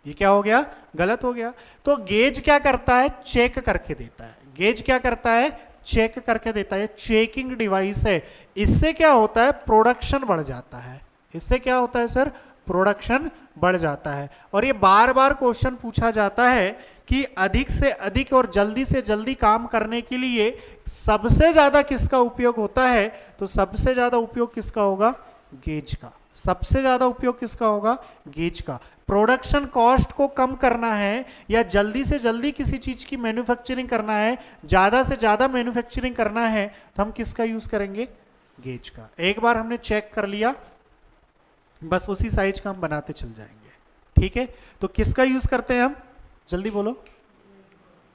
ये क्या हो गया? गलत हो गया। तो गेज क्या करता है? चेक करके देता है। गेज क्या करता है? चेक करके देता है। चेकिंग डिवाइस है। इससे क्या होता है? प्रोडक्शन बढ़ जाता है। इससे क्या होता है सर? प्रोडक्शन बढ़ जाता है। और ये बार बार क्वेश्चन पूछा जाता है कि अधिक से अधिक और जल्दी से जल्दी काम करने के लिए सबसे ज्यादा किसका उपयोग होता है? तो सबसे ज्यादा उपयोग किसका होगा? गेज का। सबसे ज्यादा उपयोग किसका होगा? गेज का। प्रोडक्शन कॉस्ट को कम करना है या जल्दी से जल्दी किसी चीज की मैन्युफैक्चरिंग करना है, ज्यादा से ज्यादा मैन्युफैक्चरिंग करना है, तो हम किसका यूज करेंगे? गेज का। एक बार हमने चेक कर लिया, बस उसी साइज का हम बनाते चल जाएंगे। ठीक है, तो किसका यूज करते हैं हम? जल्दी बोलो।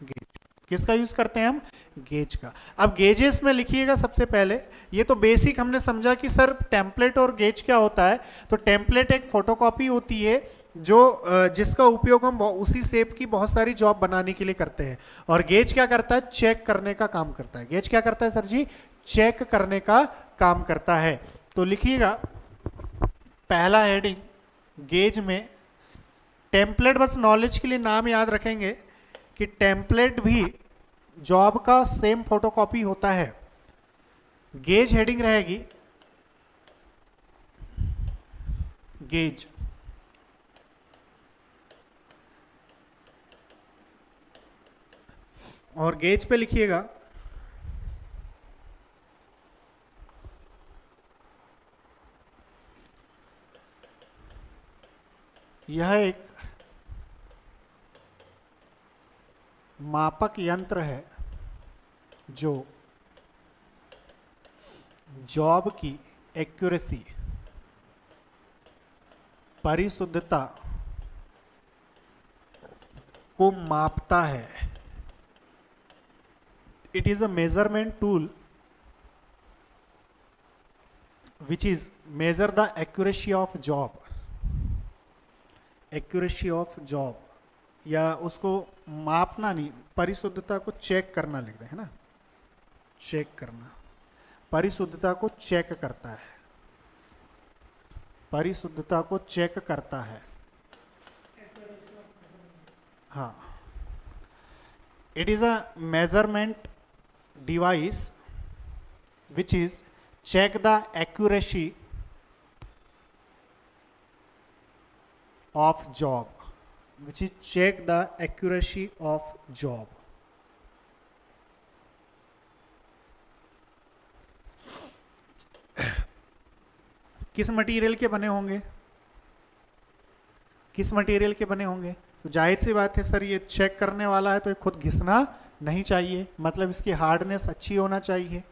गेज। किसका यूज करते हैं हम? गेज का। अब गेजेस में लिखिएगा सबसे पहले, ये तो बेसिक हमने समझा कि सर टेम्पलेट और गेज क्या होता है। तो टेम्पलेट एक फोटोकॉपी होती है जो जिसका उपयोग हम उसी शेप की बहुत सारी जॉब बनाने के लिए करते हैं। और गेज क्या करता है? चेक करने का काम करता है। गेज क्या करता है सर जी? चेक करने का काम करता है। तो लिखिएगा पहला हेडिंग गेज में टेम्पलेट, बस नॉलेज के लिए नाम याद रखेंगे कि टेम्पलेट भी जॉब का सेम फोटोकॉपी होता है। गेज हेडिंग रहेगी गेज। और गेज पे लिखिएगा यह एक मापक यंत्र है जो जॉब की एक्यूरेसी, परिशुद्धता को मापता है। It is a measurement tool which is measure the accuracy of job. Accuracy of job, या उसको मापना नहीं, परिशुद्धता को चेक करना लिख रहे हैं ना, चेक करना। परिशुद्धता को चेक करता है, परिशुद्धता को चेक करता है। हाँ, it is a measurement device which is check the accuracy of job, which is check the accuracy of job. किस मटेरियल के बने होंगे? किस मटेरियल के बने होंगे? तो जाहिर सी बात है सर ये चेक करने वाला है तो ये खुद घिसना नहीं चाहिए, मतलब इसकी हार्डनेस अच्छी होना चाहिए।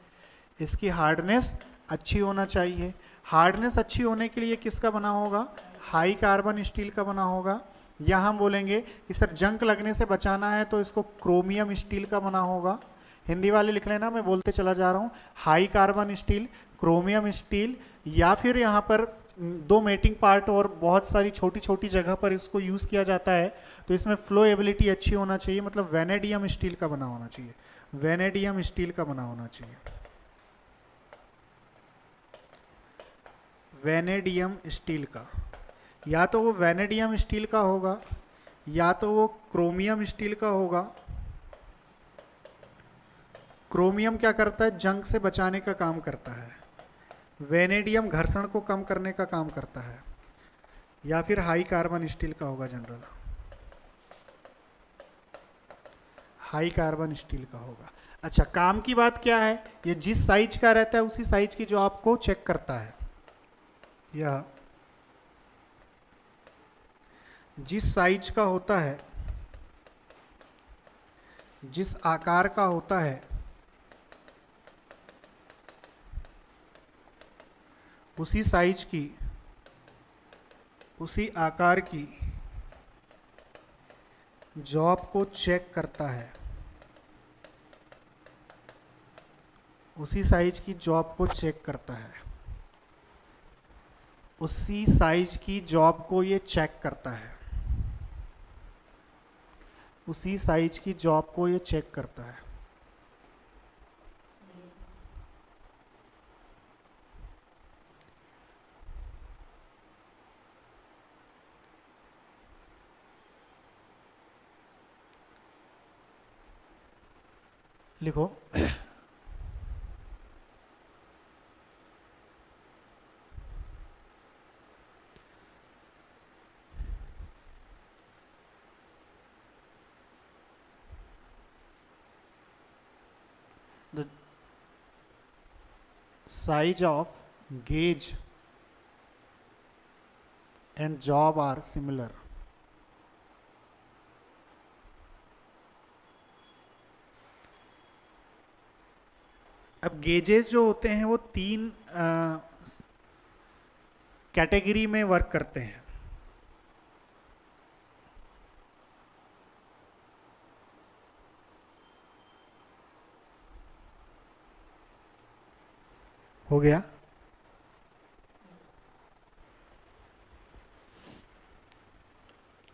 इसकी हार्डनेस अच्छी होना चाहिए। हार्डनेस अच्छी होने के लिए किसका बना होगा? हाई कार्बन स्टील का बना होगा। या हम बोलेंगे कि सर जंग लगने से बचाना है तो इसको क्रोमियम स्टील का बना होगा। हिंदी वाले लिख लेना, मैं बोलते चला जा रहा हूँ। High carbon steel, chromium steel, या फिर यहाँ पर 2 मेटिंग पार्ट और बहुत सारी छोटी छोटी जगह पर इसको यूज़ किया जाता है, तो इसमें फ्लो एबिलिटी अच्छी होना चाहिए, मतलब वेनेडियम स्टील का बना होना चाहिए। वेनेडियम स्टील का बना होना चाहिए। वेनेडियम स्टील का, या तो वो वेनेडियम स्टील का होगा या तो वो क्रोमियम स्टील का होगा क्रोमियम क्या करता है? जंग से बचाने का काम करता है। वेनेडियम घर्षण को कम करने का काम करता है। या फिर हाई कार्बन स्टील का होगा जनरल, हाई कार्बन स्टील का होगा। अच्छा, काम की बात क्या है? ये जिस साइज का रहता है उसी साइज की जॉब को चेक करता है। यह जिस साइज का होता है, जिस आकार का होता है, उसी साइज की, उसी आकार की जॉब को चेक करता है, उसी साइज की जॉब को चेक करता है, उसी साइज की जॉब को ये चेक करता है, उसी साइज की जॉब को ये चेक करता है। लिखो, the size of gauge and job are similar. अब गेजेस जो होते हैं वो तीन कैटेगरी में वर्क करते हैं। हो गया?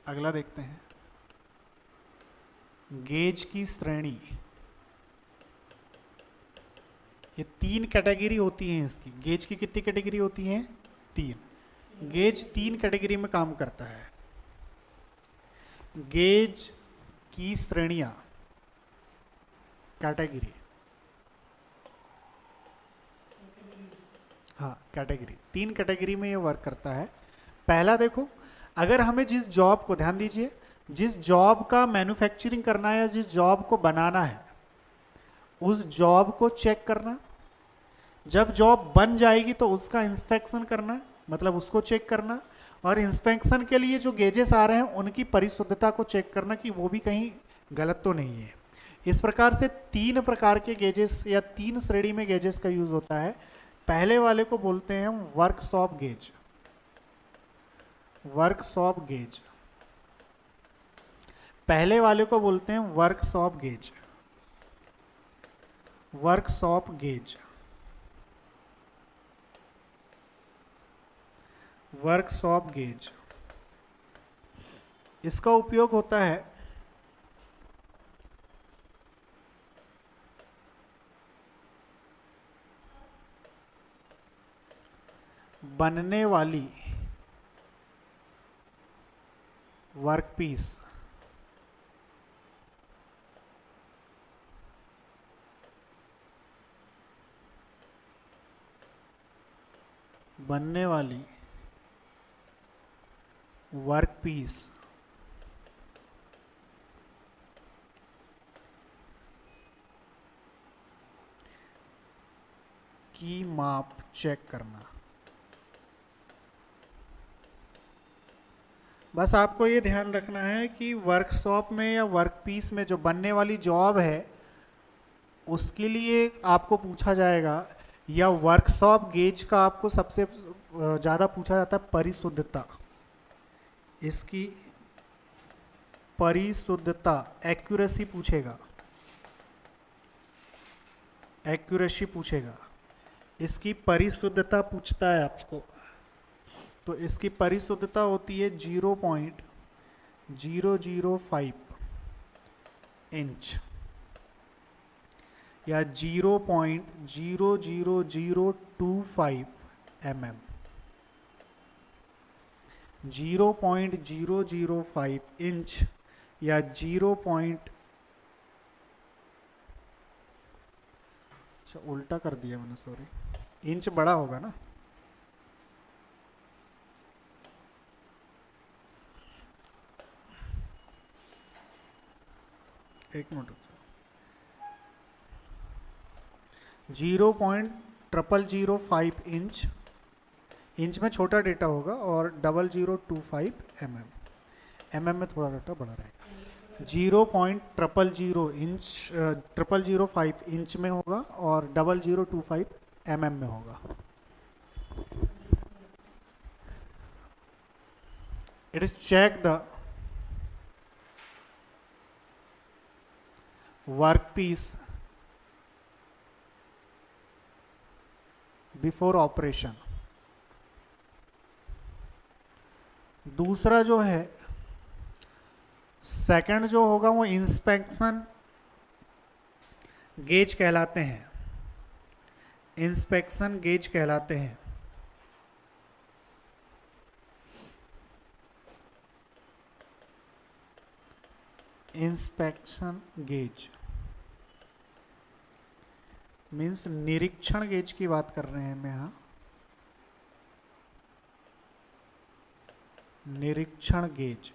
अगला देखते हैं, गेज की श्रेणी। ये तीन कैटेगरी होती हैं इसकी। गेज की कितनी कैटेगरी होती हैं? तीन। गेज तीन कैटेगरी में काम करता है। गेज की श्रेणियां, कैटेगरी, हाँ कैटेगरी, तीन कैटेगरी में ये वर्क करता है। पहला देखो, अगर हमें जिस जॉब को, ध्यान दीजिए, जिस जॉब का मैन्युफैक्चरिंग करना है या जिस जॉब को बनाना है, उस जॉब को चेक करना। जब जॉब बन जाएगी तो उसका इंस्पेक्शन करना, मतलब उसको चेक करना। और इंस्पेक्शन के लिए जो गेजेस आ रहे हैं उनकी परिशुद्धता को चेक करना कि वो भी कहीं गलत तो नहीं है। इस प्रकार से तीन प्रकार के गेजेस या तीन श्रेणी में गेजेस का यूज होता है। पहले वाले को बोलते हैं हम वर्कशॉप गेज। वर्कशॉप गेज, पहले वाले को बोलते हैं workshop gauge. Workshop gauge, workshop gauge, इसका उपयोग होता है बनने वाली वर्कपीस, बनने वाली वर्कपीस की माप चेक करना। बस आपको ये ध्यान रखना है कि वर्कशॉप में या वर्कपीस में जो बनने वाली जॉब है उसके लिए आपको पूछा जाएगा, या वर्कशॉप गेज का आपको सबसे ज़्यादा पूछा जाता है परिशुद्धता। इसकी परिशुद्धता, एक्यूरेसी पूछेगा, एक्यूरेसी पूछेगा, इसकी परिशुद्धता पूछता है आपको। तो इसकी परिशुद्धता होती है 0.005 इंच या 0.00025 mm। 0.005 इंच या अच्छा उल्टा कर दिया मैंने, सॉरी। इंच बड़ा होगा ना। एक मिनट रुक जाओ। 0.0005 इंच, इंच में छोटा डेटा होगा, और 0025 mm में थोड़ा डेटा बड़ा रहेगा। 0.000 इंच में होगा, और 0025 में होगा। It is check the workpiece before operation. दूसरा जो है, सेकंड जो होगा वो इंस्पेक्शन गेज कहलाते हैं। इंस्पेक्शन गेज कहलाते हैं। इंस्पेक्शन गेज मीन्स निरीक्षण गेज की बात कर रहे हैं हम यहाँ। निरीक्षण गेज,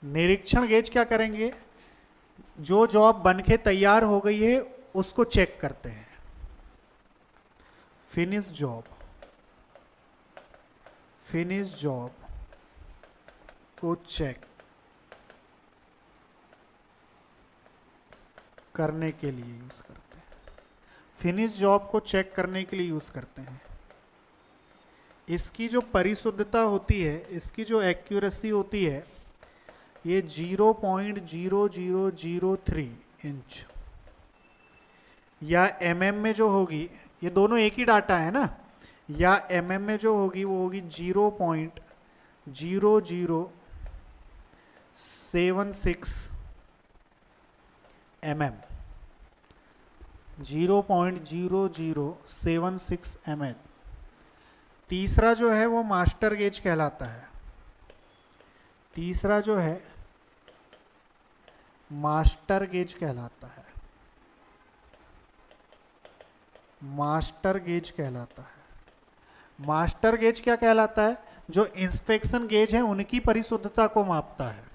निरीक्षण गेज क्या करेंगे, जो जॉब बनके तैयार हो गई है उसको चेक करते हैं। फिनिश जॉब, फिनिश जॉब को चेक करने के लिए यूज करते हैं। फिनिश जॉब को चेक करने के लिए यूज करते हैं। इसकी जो परिशुद्धता होती है, इसकी जो एक्यूरेसी होती है, ये 0.0003 इंच, या mm में जो होगी, ये दोनों एक ही डाटा है ना, या mm में जो होगी वो होगी 0.0076 mm। 0.0076 mm। तीसरा जो है वो मास्टर गेज कहलाता है। तीसरा जो है मास्टर गेज कहलाता है। मास्टर गेज कहलाता है। मास्टर गेज क्या कहलाता है, जो इंस्पेक्शन गेज है उनकी परिशुद्धता को मापता है।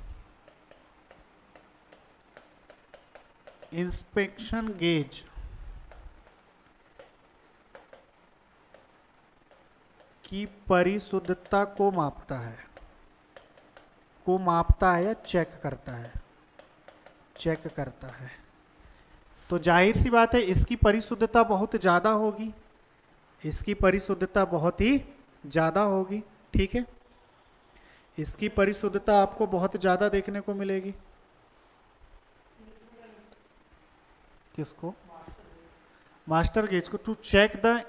इंस्पेक्शन गेज की परिशुद्धता को मापता है, को मापता है या चेक करता है, चेक करता है। तो जाहिर सी बात है इसकी परिशुद्धता बहुत ज़्यादा होगी, इसकी परिशुद्धता बहुत ही ज़्यादा होगी, ठीक है। इसकी परिशुद्धता आपको बहुत ज़्यादा देखने को मिलेगी। किसको? मास्टर गेज को। To check the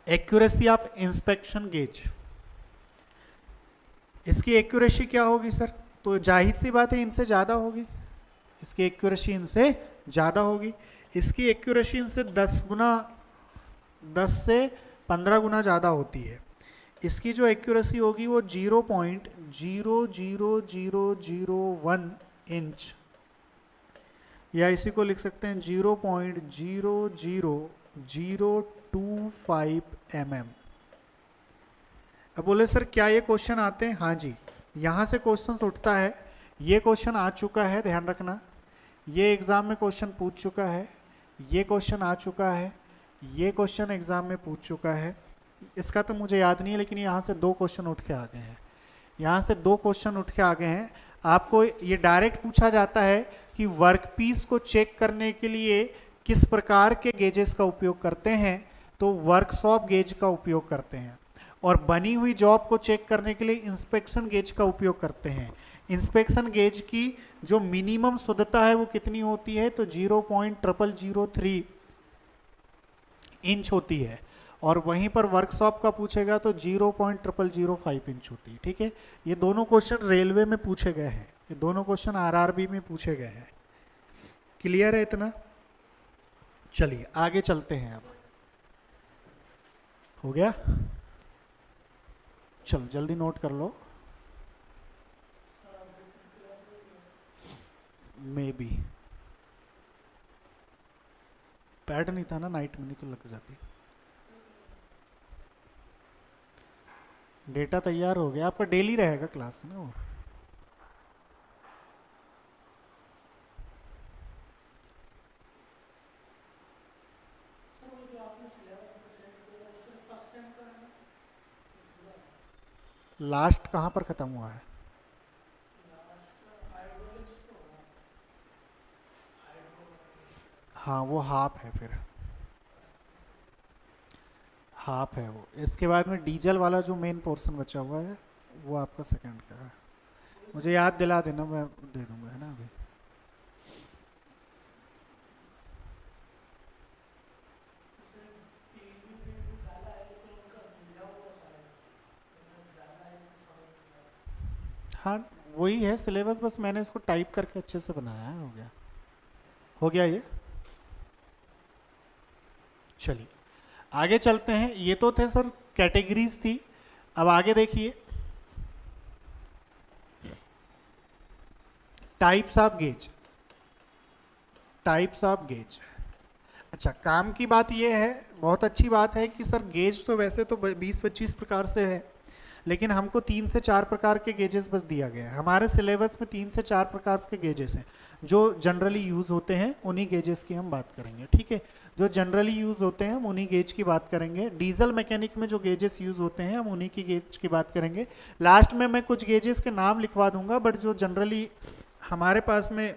accuracy of inspection gauge. इसकी एक्यूरेसी क्या होगी सर? तो जाहिर सी बात है इनसे ज़्यादा होगी। इसकी एक्यूरेसी इनसे ज़्यादा होगी। इसकी एक्यूरेसी इनसे 10 गुना, 10 से 15 गुना ज़्यादा होती है। इसकी जो एक्यूरेसी होगी वो 0.00001 इंच, या इसी को लिख सकते हैं 0.00025 mm। अब बोले सर क्या ये क्वेश्चन आते हैं? हाँ जी, यहाँ से क्वेश्चन उठता है। ये क्वेश्चन आ चुका है, ध्यान रखना। ये एग्जाम में क्वेश्चन पूछ चुका है, ये क्वेश्चन आ चुका है, ये क्वेश्चन एग्जाम में पूछ चुका है। इसका तो मुझे याद नहीं है, लेकिन यहाँ से 2 क्वेश्चन उठ के आ गए हैं। यहाँ से 2 क्वेश्चन उठ के आ गए हैं। आपको ये डायरेक्ट पूछा जाता है कि वर्कपीस को चेक करने के लिए किस प्रकार के गेजेस का उपयोग करते हैं, तो वर्कशॉप गेज का उपयोग करते हैं। और बनी हुई जॉब को चेक करने के लिए इंस्पेक्शन गेज का उपयोग करते हैं। इंस्पेक्शन गेज की जो मिनिमम शुद्धता है वो कितनी होती है? तो 0.0003 इंच होती है। और वहीं पर वर्कशॉप का पूछेगा तो 0.0005 इंच होती है, ठीक है। ये दोनों क्वेश्चन रेलवे में पूछे गए हैं, ये दोनों क्वेश्चन आरआरबी में पूछे गए हैं। क्लियर है इतना? चलिए आगे चलते हैं। अब हो गया? चलो जल्दी नोट कर लो। मे बी पैड नहीं था ना, नाइट में नहीं तो लग जाती। डेटा तैयार हो गया आपका, डेली रहेगा क्लास ना वो। लास्ट कहाँ पर ख़त्म हुआ है? हाँ वो हाफ है फिर, हाफ है वो। इसके बाद में डीजल वाला जो मेन पोर्शन बचा हुआ है वो आपका सेकंड का है। मुझे याद दिला देना, मैं दे दूंगा, है ना अभी। हाँ वही है सिलेबस, बस मैंने इसको टाइप करके अच्छे से बनाया है, हो गया, हो गया ये। चलिए आगे चलते हैं। ये तो थे सर कैटेगरीज थी। अब आगे देखिए, types of gauge. Types of gauge. अच्छा, काम की बात यह है, बहुत अच्छी बात है कि सर गेज तो वैसे तो 20-25 प्रकार से है, लेकिन हमको 3 से 4 प्रकार के गेजेस बस दिया गया है। हमारे सिलेबस में 3 से 4 प्रकार के गेजेस हैं जो जनरली यूज़ होते हैं, उन्हीं गेजेस की हम बात करेंगे, ठीक है। जो जनरली यूज़ होते हैं हम उन्हीं गेज की बात करेंगे। डीजल मैकेनिक में जो गेजेस यूज़ होते हैं हम उन्हीं की गेज की बात करेंगे। लास्ट में मैं कुछ गेजेस के नाम लिखवा दूंगा, बट जो जनरली हमारे पास में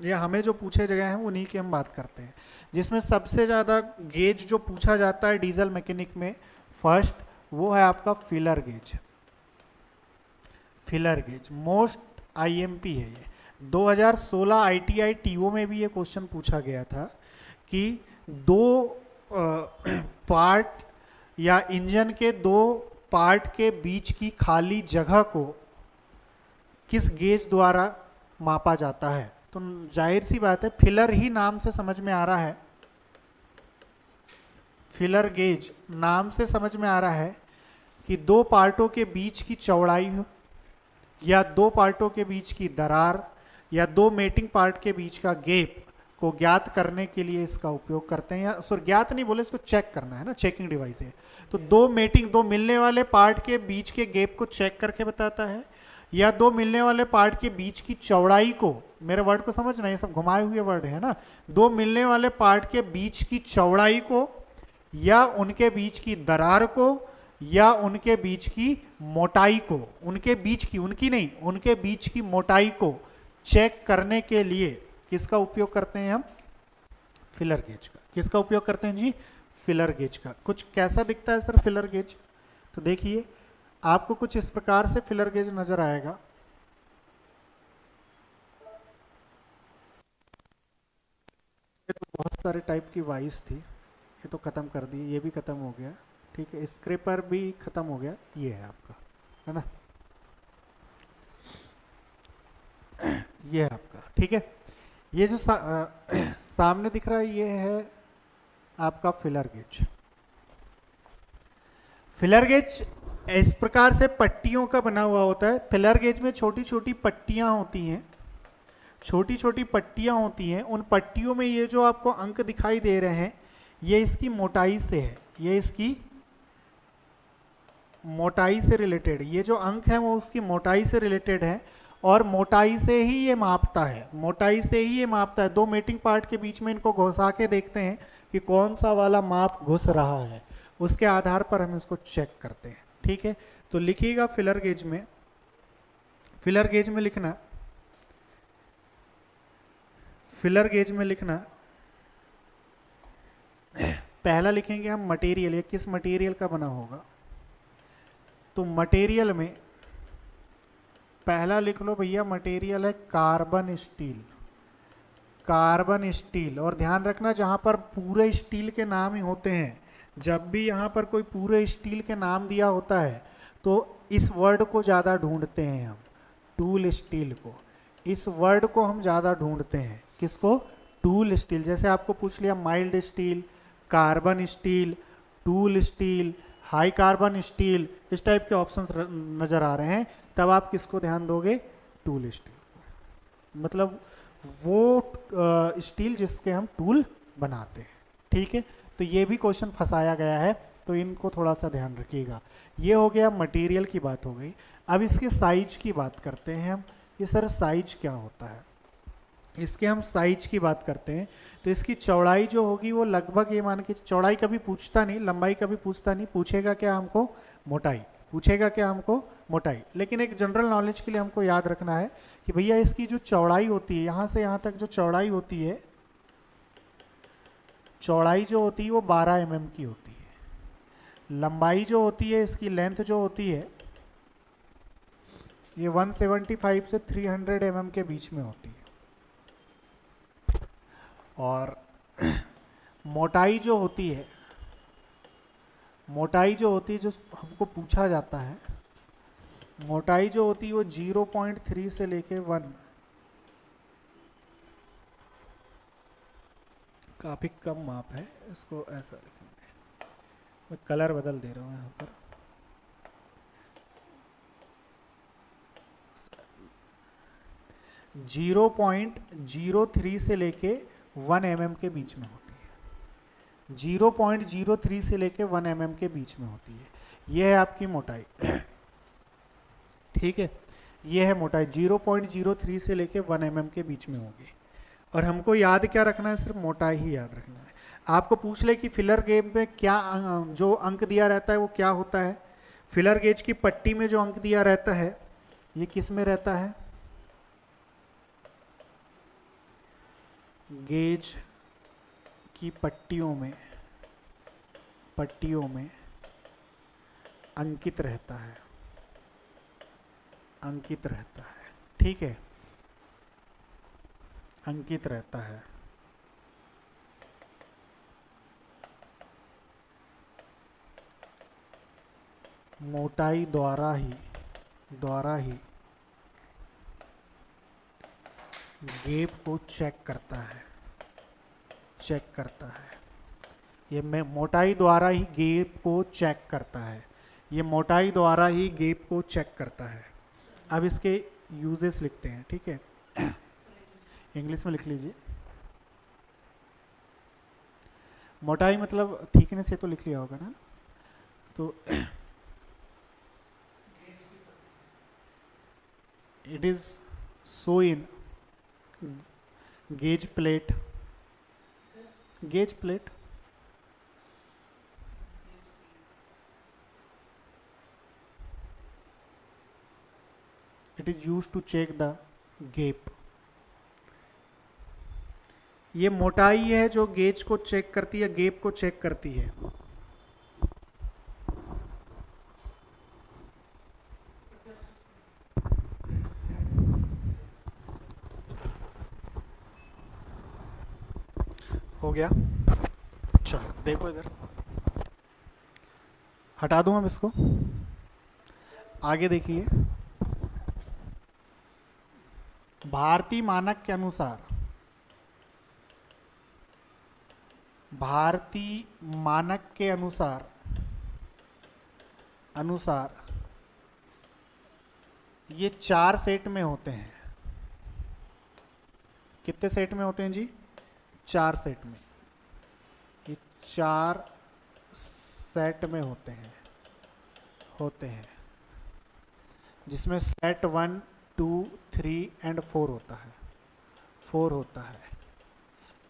या हमें जो पूछे जगह हैं उन्हीं की हम बात करते हैं। जिसमें सबसे ज़्यादा गेज जो पूछा जाता है डीजल मैकेनिक में, फर्स्ट वो है आपका filler gauge. Filler gauge most IMP है ये। 2016 आईटीआई टीओ में भी ये क्वेश्चन पूछा गया था कि दो पार्ट या इंजन के दो पार्ट के बीच की खाली जगह को किस गेज द्वारा मापा जाता है। तो जाहिर सी बात है, फिलर ही नाम से समझ में आ रहा है, फिलर गेज नाम से समझ में आ रहा है कि दो पार्टों के बीच की चौड़ाई हो, या दो पार्टों के बीच की दरार, या दो मेटिंग पार्ट के बीच का गैप को ज्ञात करने के लिए इसका उपयोग करते हैं। या सॉरी, ज्ञात नहीं बोले, इसको चेक करना है ना, चेकिंग डिवाइस है। तो दो मिलने वाले पार्ट के बीच के गैप को चेक करके बताता है, या दो मिलने वाले पार्ट के बीच की चौड़ाई को, मेरे वर्ड को समझना, ये सब घुमाए हुए वर्ड है ना, दो मिलने वाले पार्ट के बीच की चौड़ाई को, या उनके बीच की दरार को, या उनके बीच की मोटाई को, उनके बीच की, उनकी नहीं, उनके बीच की मोटाई को चेक करने के लिए किसका उपयोग करते हैं हम? फिलर गेज का। किसका उपयोग करते हैं जी? फिलर गेज का। कुछ कैसा दिखता है सर फिलर गेज? तो देखिए आपको कुछ इस प्रकार से फिलर गेज नजर आएगा। ये तो बहुत सारे टाइप की वाइस थी, ये तो खत्म कर दी, ये भी खत्म हो गया, ठीक है। स्क्रेपर भी खत्म हो गया, ये है आपका, है ना, ये है आपका, ठीक है। ये जो सामने दिख रहा है ये है आपका फिलर गेज। फिलर गेज इस प्रकार से पट्टियों का बना हुआ होता है। फिलर गेज में छोटी छोटी पट्टियां होती हैं, छोटी छोटी पट्टियां होती हैं। उन पट्टियों में ये जो आपको अंक दिखाई दे रहे हैं, ये इसकी मोटाई से है, ये इसकी मोटाई से रिलेटेड, ये जो अंक है वो उसकी मोटाई से रिलेटेड है, और मोटाई से ही ये मापता है, मोटाई से ही ये मापता है। दो मेटिंग पार्ट के बीच में इनको घुसा के देखते हैं कि कौन सा वाला माप घुस रहा है, उसके आधार पर हम इसको चेक करते हैं, ठीक है। तो लिखिएगा फिलर गेज में, फिलर गेज में लिखना, फिलर गेज में लिखना, पहला लिखेंगे हम मटेरियल, ये किस मटेरियल का बना होगा। तो मटेरियल में पहला लिख लो भैया, मटेरियल है कार्बन स्टील, कार्बन स्टील। और ध्यान रखना जहां पर पूरे स्टील के नाम ही होते हैं, जब भी यहां पर कोई पूरे स्टील के नाम दिया होता है तो इस वर्ड को ज़्यादा ढूंढते हैं हम, टूल स्टील को, इस वर्ड को हम ज़्यादा ढूंढते हैं। किसको? Tool steel. जैसे आपको पूछ लिया mild steel, carbon steel, tool steel, high carbon steel, इस टाइप के ऑप्शंस नज़र आ रहे हैं, तब आप किसको ध्यान दोगे? टूल स्टील को। मतलब वो स्टील जिसके हम टूल बनाते हैं, ठीक है, तो ये भी क्वेश्चन फंसाया गया है, तो इनको थोड़ा सा ध्यान रखिएगा। ये हो गया मटेरियल की बात हो गई। अब इसके साइज की बात करते हैं हम कि सर साइज क्या होता है। इसके हम साइज की बात करते हैं तो इसकी चौड़ाई जो होगी वो लगभग, ये मान के, चौड़ाई कभी पूछता नहीं, लंबाई कभी पूछता नहीं, पूछेगा क्या हमको, मोटाई पूछेगा क्या हमको, मोटाई। लेकिन एक जनरल नॉलेज के लिए हमको याद रखना है कि भैया इसकी जो चौड़ाई होती है, यहाँ से यहाँ तक जो चौड़ाई होती है, चौड़ाई जो होती है वो 12 mm की होती है। लंबाई जो होती है, इसकी लेंथ जो होती है, ये 175 से 300 mm के बीच में होती है। और मोटाई जो होती है, मोटाई जो होती है, जो हमको पूछा जाता है, मोटाई जो होती है वो 0.3 से लेके 1, काफ़ी कम माप है, इसको ऐसा लिखेंगे। मैं कलर बदल दे रहा हूँ यहाँ पर। जीरो 0.03 से लेके 1 mm के बीच में होती है। 0.03 से लेके 1 mm के बीच में होती है। यह है आपकी मोटाई। ठीक है, यह है मोटाई, 0.03 से लेके 1 mm के बीच में होगी। और हमको याद क्या रखना है, सिर्फ मोटाई ही याद रखना है। आपको पूछ ले कि फिलर गेज में क्या जो अंक दिया रहता है वो क्या होता है। फिलर गेज की पट्टी में जो अंक दिया रहता है, ये किस में रहता है, गेज की पट्टियों में अंकित रहता है, अंकित रहता है। ठीक है, अंकित रहता है। मोटाई द्वारा ही गेप को चेक करता है, ये मोटाई द्वारा ही गेप को चेक करता है, ये मोटाई द्वारा ही गेप को चेक करता है। अब इसके यूजेस लिखते हैं। ठीक है, इंग्लिश में लिख लीजिए। मोटाई मतलब थिकनेस से तो लिख लिया होगा ना, तो it is so in gauge plate, it is used to check the gap। ये मोटाई है जो गेज को चेक करती है, गेप को चेक करती है। हो गया, चलो देखो इधर, हटा दूं अब इसको, आगे देखिए। भारतीय मानक के अनुसार, भारतीय मानक के अनुसार ये 4 सेट में होते हैं। कितने सेट में होते हैं जी, 4 सेट में। ये 4 सेट में होते हैं, जिसमें सेट 1, 2, 3 एंड 4 होता है।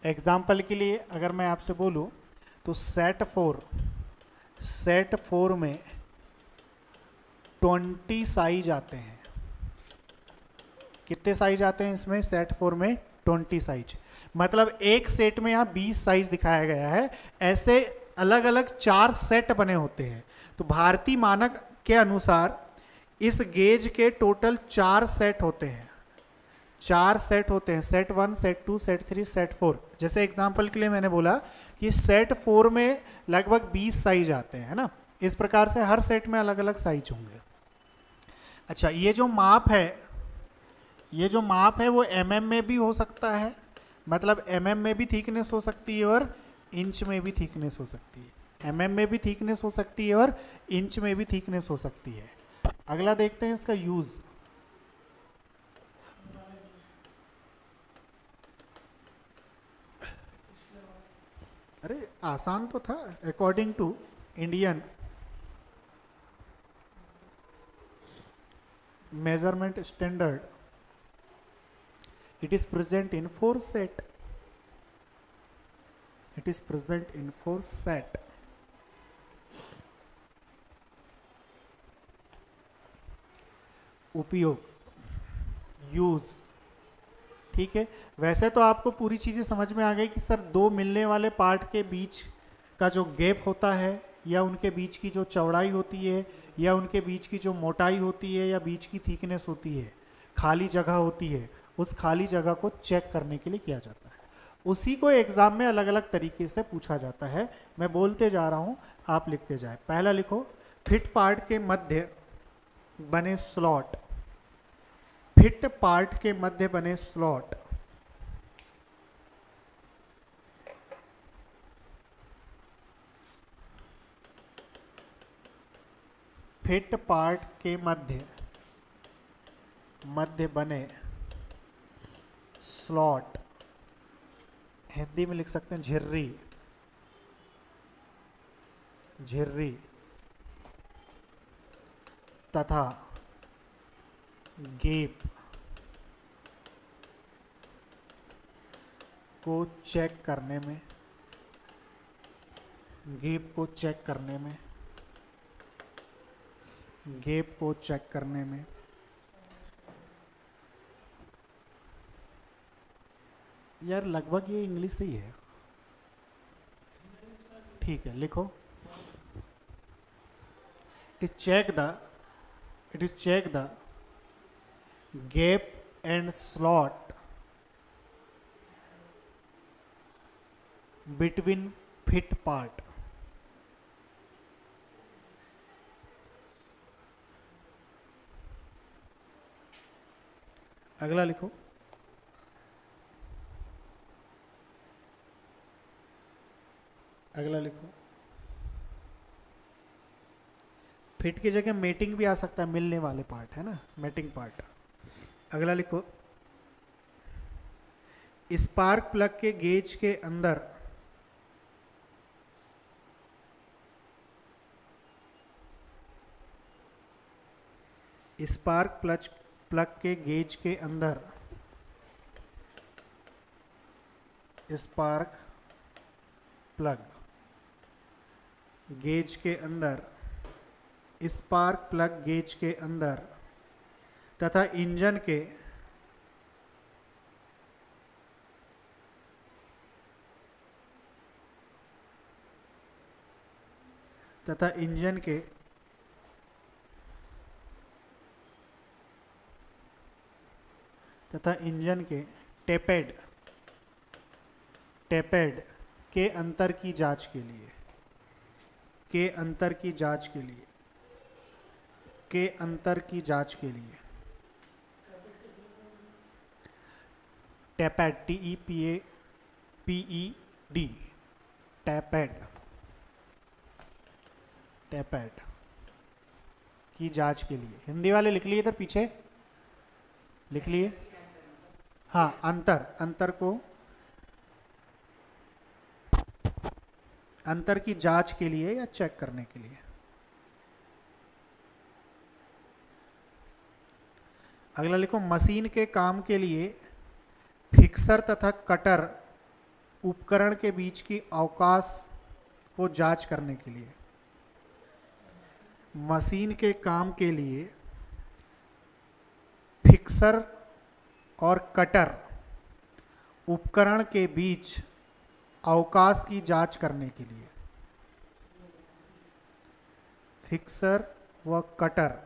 एग्जाम्पल के लिए अगर मैं आपसे बोलूं तो सेट 4 में 20 साइज आते हैं। कितने साइज आते हैं इसमें, सेट 4 में 20 साइज, मतलब एक सेट में यहाँ 20 साइज दिखाया गया है। ऐसे अलग अलग 4 सेट बने होते हैं। तो भारतीय मानक के अनुसार इस गेज के टोटल 4 सेट होते हैं, सेट 1, सेट 2, सेट 3, सेट 4। जैसे एग्जांपल के लिए मैंने बोला कि सेट 4 में लगभग 20 साइज आते हैं, है ना। इस प्रकार से हर सेट में अलग अलग साइज होंगे। अच्छा, ये जो माप है वो mm में भी हो सकता है, मतलब mm में भी थिकनेस हो सकती है और इंच में भी थिकनेस हो सकती है। mm में भी थिकनेस हो सकती है और इंच में भी थिकनेस हो सकती है। अगला देखते हैं इसका यूज। अरे आसान तो था। According to Indian measurement standard it is present in 4 set. It is present in 4 set. उपयोग, यूज, ठीक है। वैसे तो आपको पूरी चीजें समझ में आ गई कि सर दो मिलने वाले पार्ट के बीच का जो गैप होता है या उनके बीच की जो चौड़ाई होती है या उनके बीच की जो मोटाई होती है या बीच की थिकनेस होती है, खाली जगह होती है, उस खाली जगह को चेक करने के लिए किया जाता है। उसी को एग्जाम में अलग अलग तरीके से पूछा जाता है। मैं बोलते जा रहा हूं, आप लिखते जाए। पहला लिखो, फिट पार्ट के मध्य बने स्लॉट। फिट पार्ट के मध्य बने स्लॉट। फिट पार्ट के मध्य बने स्लॉट, हिंदी में लिख सकते हैं झिर्री, झिर्री तथा गैप को चेक करने में, गैप को चेक करने में, गैप को चेक करने में यार लगभग ये इंग्लिश से ही है, ठीक है। लिखो, it is check the gap and slot between fit part. अगला लिखो, अगला लिखो, फिट की जगह मेटिंग भी आ सकता है, मिलने वाले पार्ट है ना, मेटिंग पार्ट। अगला लिखो, स्पार्क प्लग के गेज के अंदर स्पार्क प्लग के गेज के अंदर स्पार्क प्लग गेज के अंदर स्पार्क प्लग गेज के अंदर तथा इंजन के तथा इंजन के टेपेड के अंतर की जांच के लिए, के अंतर की जांच के लिए, के अंतर की जांच के लिए टेपेड, TEPAPED, टेपेड की जांच के लिए। हिंदी वाले लिख लिए, इधर पीछे लिख लिए। हाँ, अंतर को, अंतर की जांच के लिए या चेक करने के लिए। अगला लिखो, मशीन के काम के लिए फिक्सर तथा कटर उपकरण के बीच की अवकाश को जांच करने के लिए। मशीन के काम के लिए फिक्सर और कटर उपकरण के बीच अवकाश की जांच करने के लिए। फिक्सर व कटर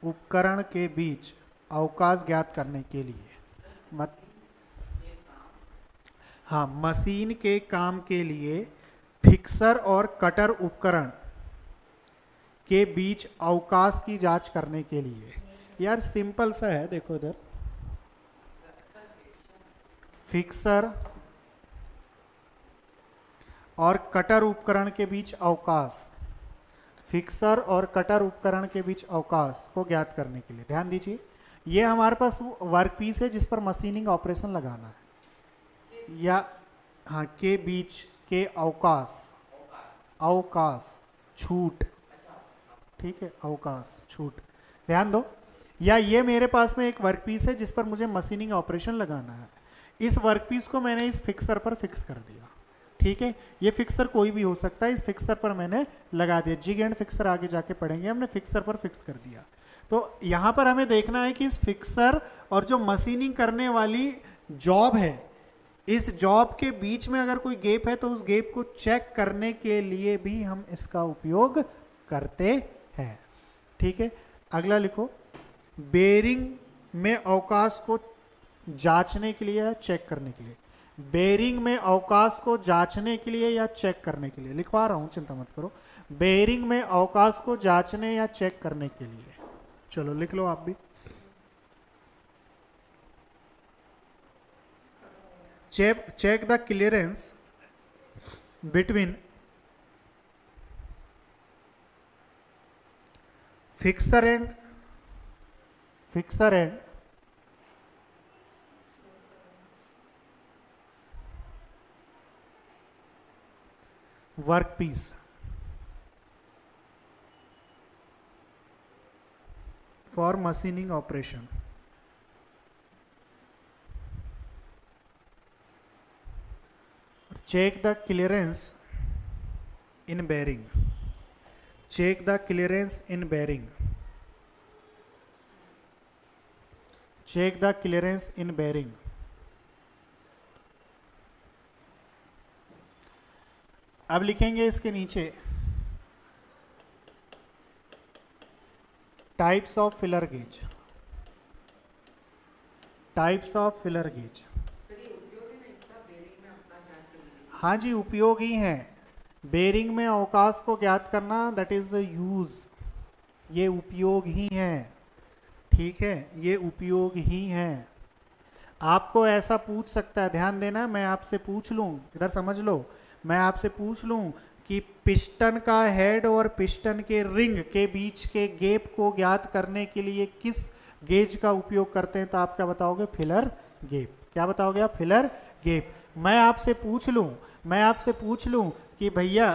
उपकरण के बीच अवकाश ज्ञात करने के लिए हाँ, मशीन के काम के लिए फिक्सर और कटर उपकरण के बीच अवकाश की जांच करने के लिए। यार सिंपल सा है, देखो इधर, फिक्सर और कटर उपकरण के बीच अवकाश, फिक्सर और कटर उपकरण के बीच अवकाश को ज्ञात करने के लिए। ध्यान दीजिए, ये हमारे पास वर्कपीस है जिस पर मशीनिंग ऑपरेशन लगाना है, या हाँ, के बीच के अवकाश, अवकाश, छूट, ठीक है, अवकाश, छूट, ध्यान दो। या ये मेरे पास में एक वर्कपीस है जिस पर मुझे मशीनिंग ऑपरेशन लगाना है, इस वर्कपीस को मैंने इस फिक्सर पर फिक्स कर दिया, ठीक है। ये फिक्सर कोई भी हो सकता है, इस फिक्सर पर मैंने लगा दिया, जिग एंड फिक्सर आगे जाके पढ़ेंगे, हमने फिक्सर पर फिक्स कर दिया। तो यहाँ पर हमें देखना है कि इस फिक्सर और जो मशीनिंग करने वाली जॉब है, इस जॉब के बीच में अगर कोई गैप है तो उस गैप को चेक करने के लिए भी हम इसका उपयोग करते हैं, ठीक है। अगला लिखो, बेरिंग में अवकाश को जांचने के लिए या चेक करने के लिए, बेरिंग में अवकाश को जांचने के लिए या चेक करने के लिए, लिखवा रहा हूं, चिंता मत करो, बेरिंग में अवकाश को जांचने या चेक करने के लिए। चलो लिख लो आप भी। Check the clearance between fixer and workpiece for machining operation. Check the clearance in bearing. Check the clearance in bearing. Check the clearance in bearing. अब लिखेंगे इसके नीचे types of filler gauge, types of filler gauge. हाँ जी, उपयोग ही है, bearing में अवकाश को ज्ञात करना, दैट इज द यूज, ये उपयोग ही है, ठीक है, ये उपयोग ही है। आपको ऐसा पूछ सकता है, ध्यान देना, मैं आपसे पूछ लूं, इधर समझ लो, मैं आपसे पूछ लूं कि पिस्टन का हेड और पिस्टन के रिंग के बीच के गैप को ज्ञात करने के लिए किस गेज का उपयोग करते हैं, तो आप क्या बताओगे? Filler gap. क्या बताओगे आप? Filler gap. मैं आपसे पूछ लूं कि भैया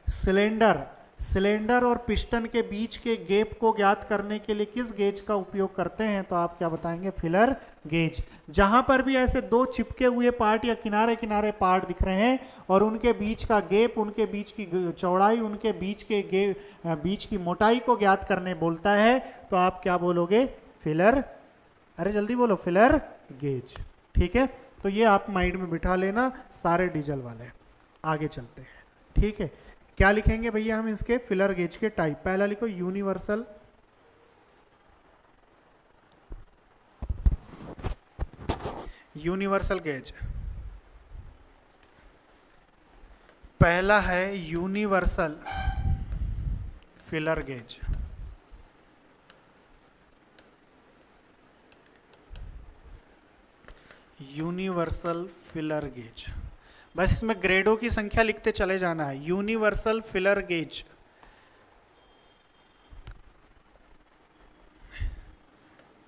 सिलेंडर और पिस्टन के बीच के गैप को ज्ञात करने के लिए किस गेज का उपयोग करते हैं, तो आप क्या बताएंगे? Filler gauge. जहां पर भी ऐसे दो चिपके हुए पार्ट या किनारे किनारे पार्ट दिख रहे हैं और उनके बीच का गैप, उनके बीच की चौड़ाई, उनके बीच की मोटाई को ज्ञात करने बोलता है, तो आप क्या बोलोगे? फिलर, अरे जल्दी बोलो, फिलर गेज, ठीक है। तो ये आप माइंड में बिठा लेना, सारे डीजल वाले। आगे चलते हैं, ठीक है। क्या लिखेंगे भैया हम इसके फिलर गेज के टाइप? पहला लिखो यूनिवर्सल गेज। पहला है universal filler gauge. Universal filler gauge, बस इसमें ग्रेडों की संख्या लिखते चले जाना है। यूनिवर्सल फिलर गेज,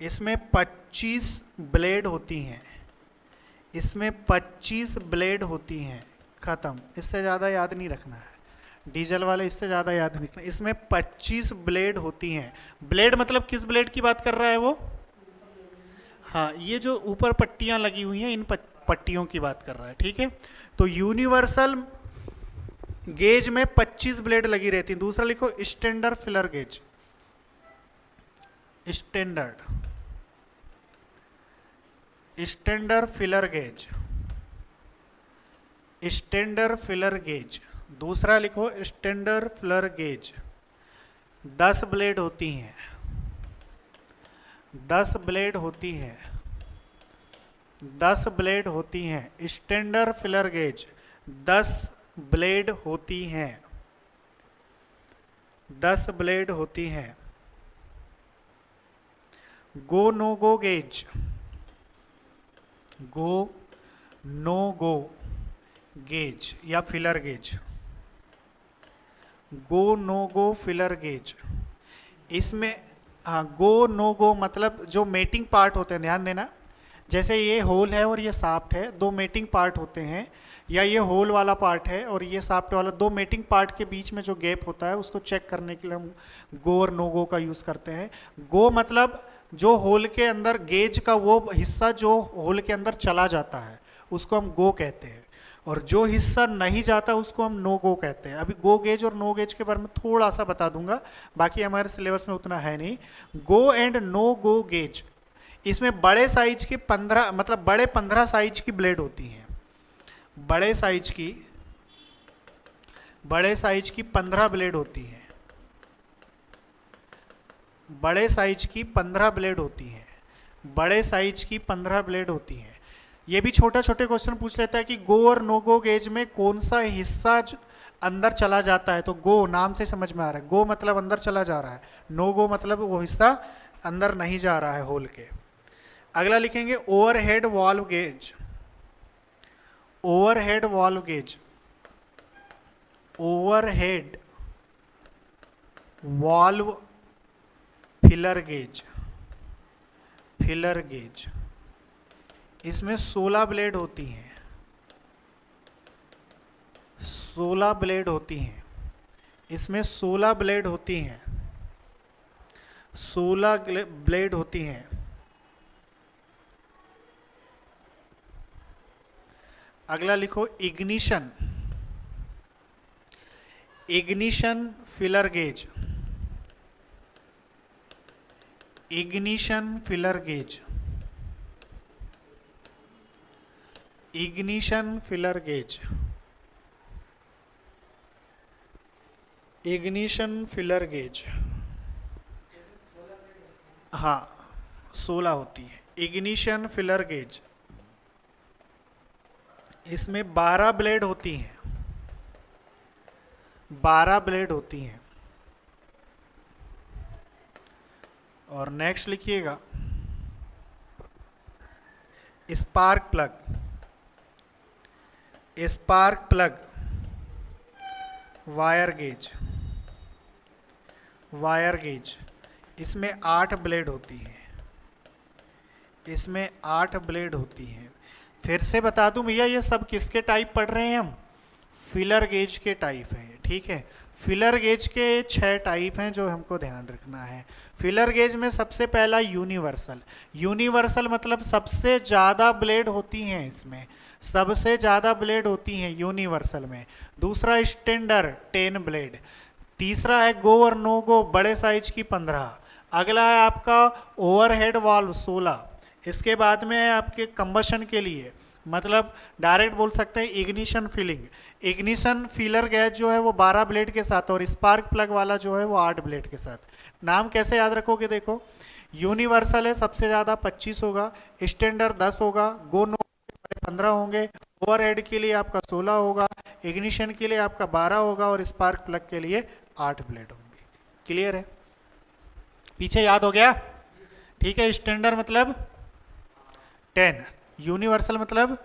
इसमें 25 ब्लेड होती हैं, इसमें 25 ब्लेड होती हैं, खत्म। इससे ज़्यादा याद नहीं रखना है, डीजल वाले इससे ज़्यादा याद नहीं रखना। इसमें 25 ब्लेड होती हैं। ब्लेड मतलब किस ब्लेड की बात कर रहा है वो? हाँ, ये जो ऊपर पट्टियां लगी हुई हैं, इन पट्टियों की बात कर रहा है, ठीक है। तो यूनिवर्सल गेज में 25 ब्लेड लगी रहती हैं। दूसरा लिखो standard filler gauge. Standard filler gauge, standard filler gauge. दूसरा लिखो स्टैंडर्ड फिलर गेज। 10 ब्लेड होती हैं, 10 ब्लेड होती हैं, 10 ब्लेड होती हैं। स्टैंडर्ड फिलर गेज 10 ब्लेड होती हैं, 10 ब्लेड होती हैं। Go no go gauge, go no go gauge या feeler gauge. Go no go feeler gauge, इसमें हाँ, गो नो गो मतलब जो मेटिंग पार्ट होते हैं, ध्यान देना, जैसे ये होल है और ये शाफ्ट है, दो मेटिंग पार्ट होते हैं, या ये होल वाला पार्ट है और ये शाफ्ट वाला, दो मेटिंग पार्ट के बीच में जो गैप होता है उसको चेक करने के लिए हम गो और नो गो का यूज़ करते हैं। गो मतलब जो होल के अंदर गेज का वो हिस्सा जो होल के अंदर चला जाता है उसको हम गो कहते हैं, और जो हिस्सा नहीं जाता उसको हम नो गो कहते हैं। अभी गो गेज और नो गेज के बारे में थोड़ा सा बता दूंगा, बाकी हमारे सिलेबस में उतना है नहीं। Go and no go gauge, इसमें बड़े साइज की 15 मतलब बड़े 15 साइज की ब्लेड होती हैं। बड़े साइज की 15 ब्लेड होती हैं। बड़े साइज की 15 ब्लेड होती हैं। बड़े साइज की 15 ब्लेड होती हैं। ये भी छोटे छोटे क्वेश्चन पूछ लेता है कि गो और नो गो गेज में कौन सा हिस्सा अंदर चला जाता है। तो गो नाम से समझ में आ रहा है, गो मतलब अंदर चला जा रहा है, नो गो मतलब वो हिस्सा अंदर नहीं जा रहा है होल के। अगला लिखेंगे overhead valve gauge. Overhead valve gauge, overhead valve filler gauge, filler gauge, इसमें 16 ब्लेड होती हैं। 16 ब्लेड होती हैं, इसमें 16 ब्लेड होती हैं। 16 ब्लेड होती हैं। अगला लिखो ignition, ignition filler gauge, ignition filler gauge, ignition filler gauge, ignition filler gauge, हाँ 16 होती है। इग्निशन फिलर गेज, इसमें 12 ब्लेड होती हैं। 12 ब्लेड होती हैं। और नेक्स्ट लिखिएगा spark plug, spark plug wire gauge, wire gauge, इसमें 8 ब्लेड होती है। इसमें 8 ब्लेड होती है। फिर से बता दूं भैया, ये सब किसके टाइप पढ़ रहे हैं हम? फिलर गेज के टाइप है, ठीक है। फिलर गेज के 6 टाइप हैं जो हमको ध्यान रखना है। फिलर गेज में सबसे पहला यूनिवर्सल, यूनिवर्सल मतलब सबसे ज़्यादा ब्लेड होती हैं, इसमें सबसे ज़्यादा ब्लेड होती हैं यूनिवर्सल में। दूसरा स्टैंडर्ड 10 ब्लेड। तीसरा है गो और नो गो बड़े साइज की 15। अगला है आपका ओवरहेड वाल्व 16। इसके बाद में है आपके कंबशन के लिए, मतलब डायरेक्ट बोल सकते हैं ignition filling. Ignition filler gas जो है वो 12 ब्लेड के साथ, और स्पार्क प्लग वाला जो है वो 8 ब्लेड के साथ। नाम कैसे याद रखोगे? देखो यूनिवर्सल है सबसे ज़्यादा 25 होगा, स्टैंडर्ड 10 होगा, गो नो 15 होंगे, ओवरहेड के लिए आपका 16 होगा, इग्निशन के लिए आपका 12 होगा, और स्पार्क प्लग के लिए 8 ब्लेड होंगे। क्लियर है? पीछे याद हो गया? ठीक है। स्टैंडर्ड मतलब 10, यूनिवर्सल मतलब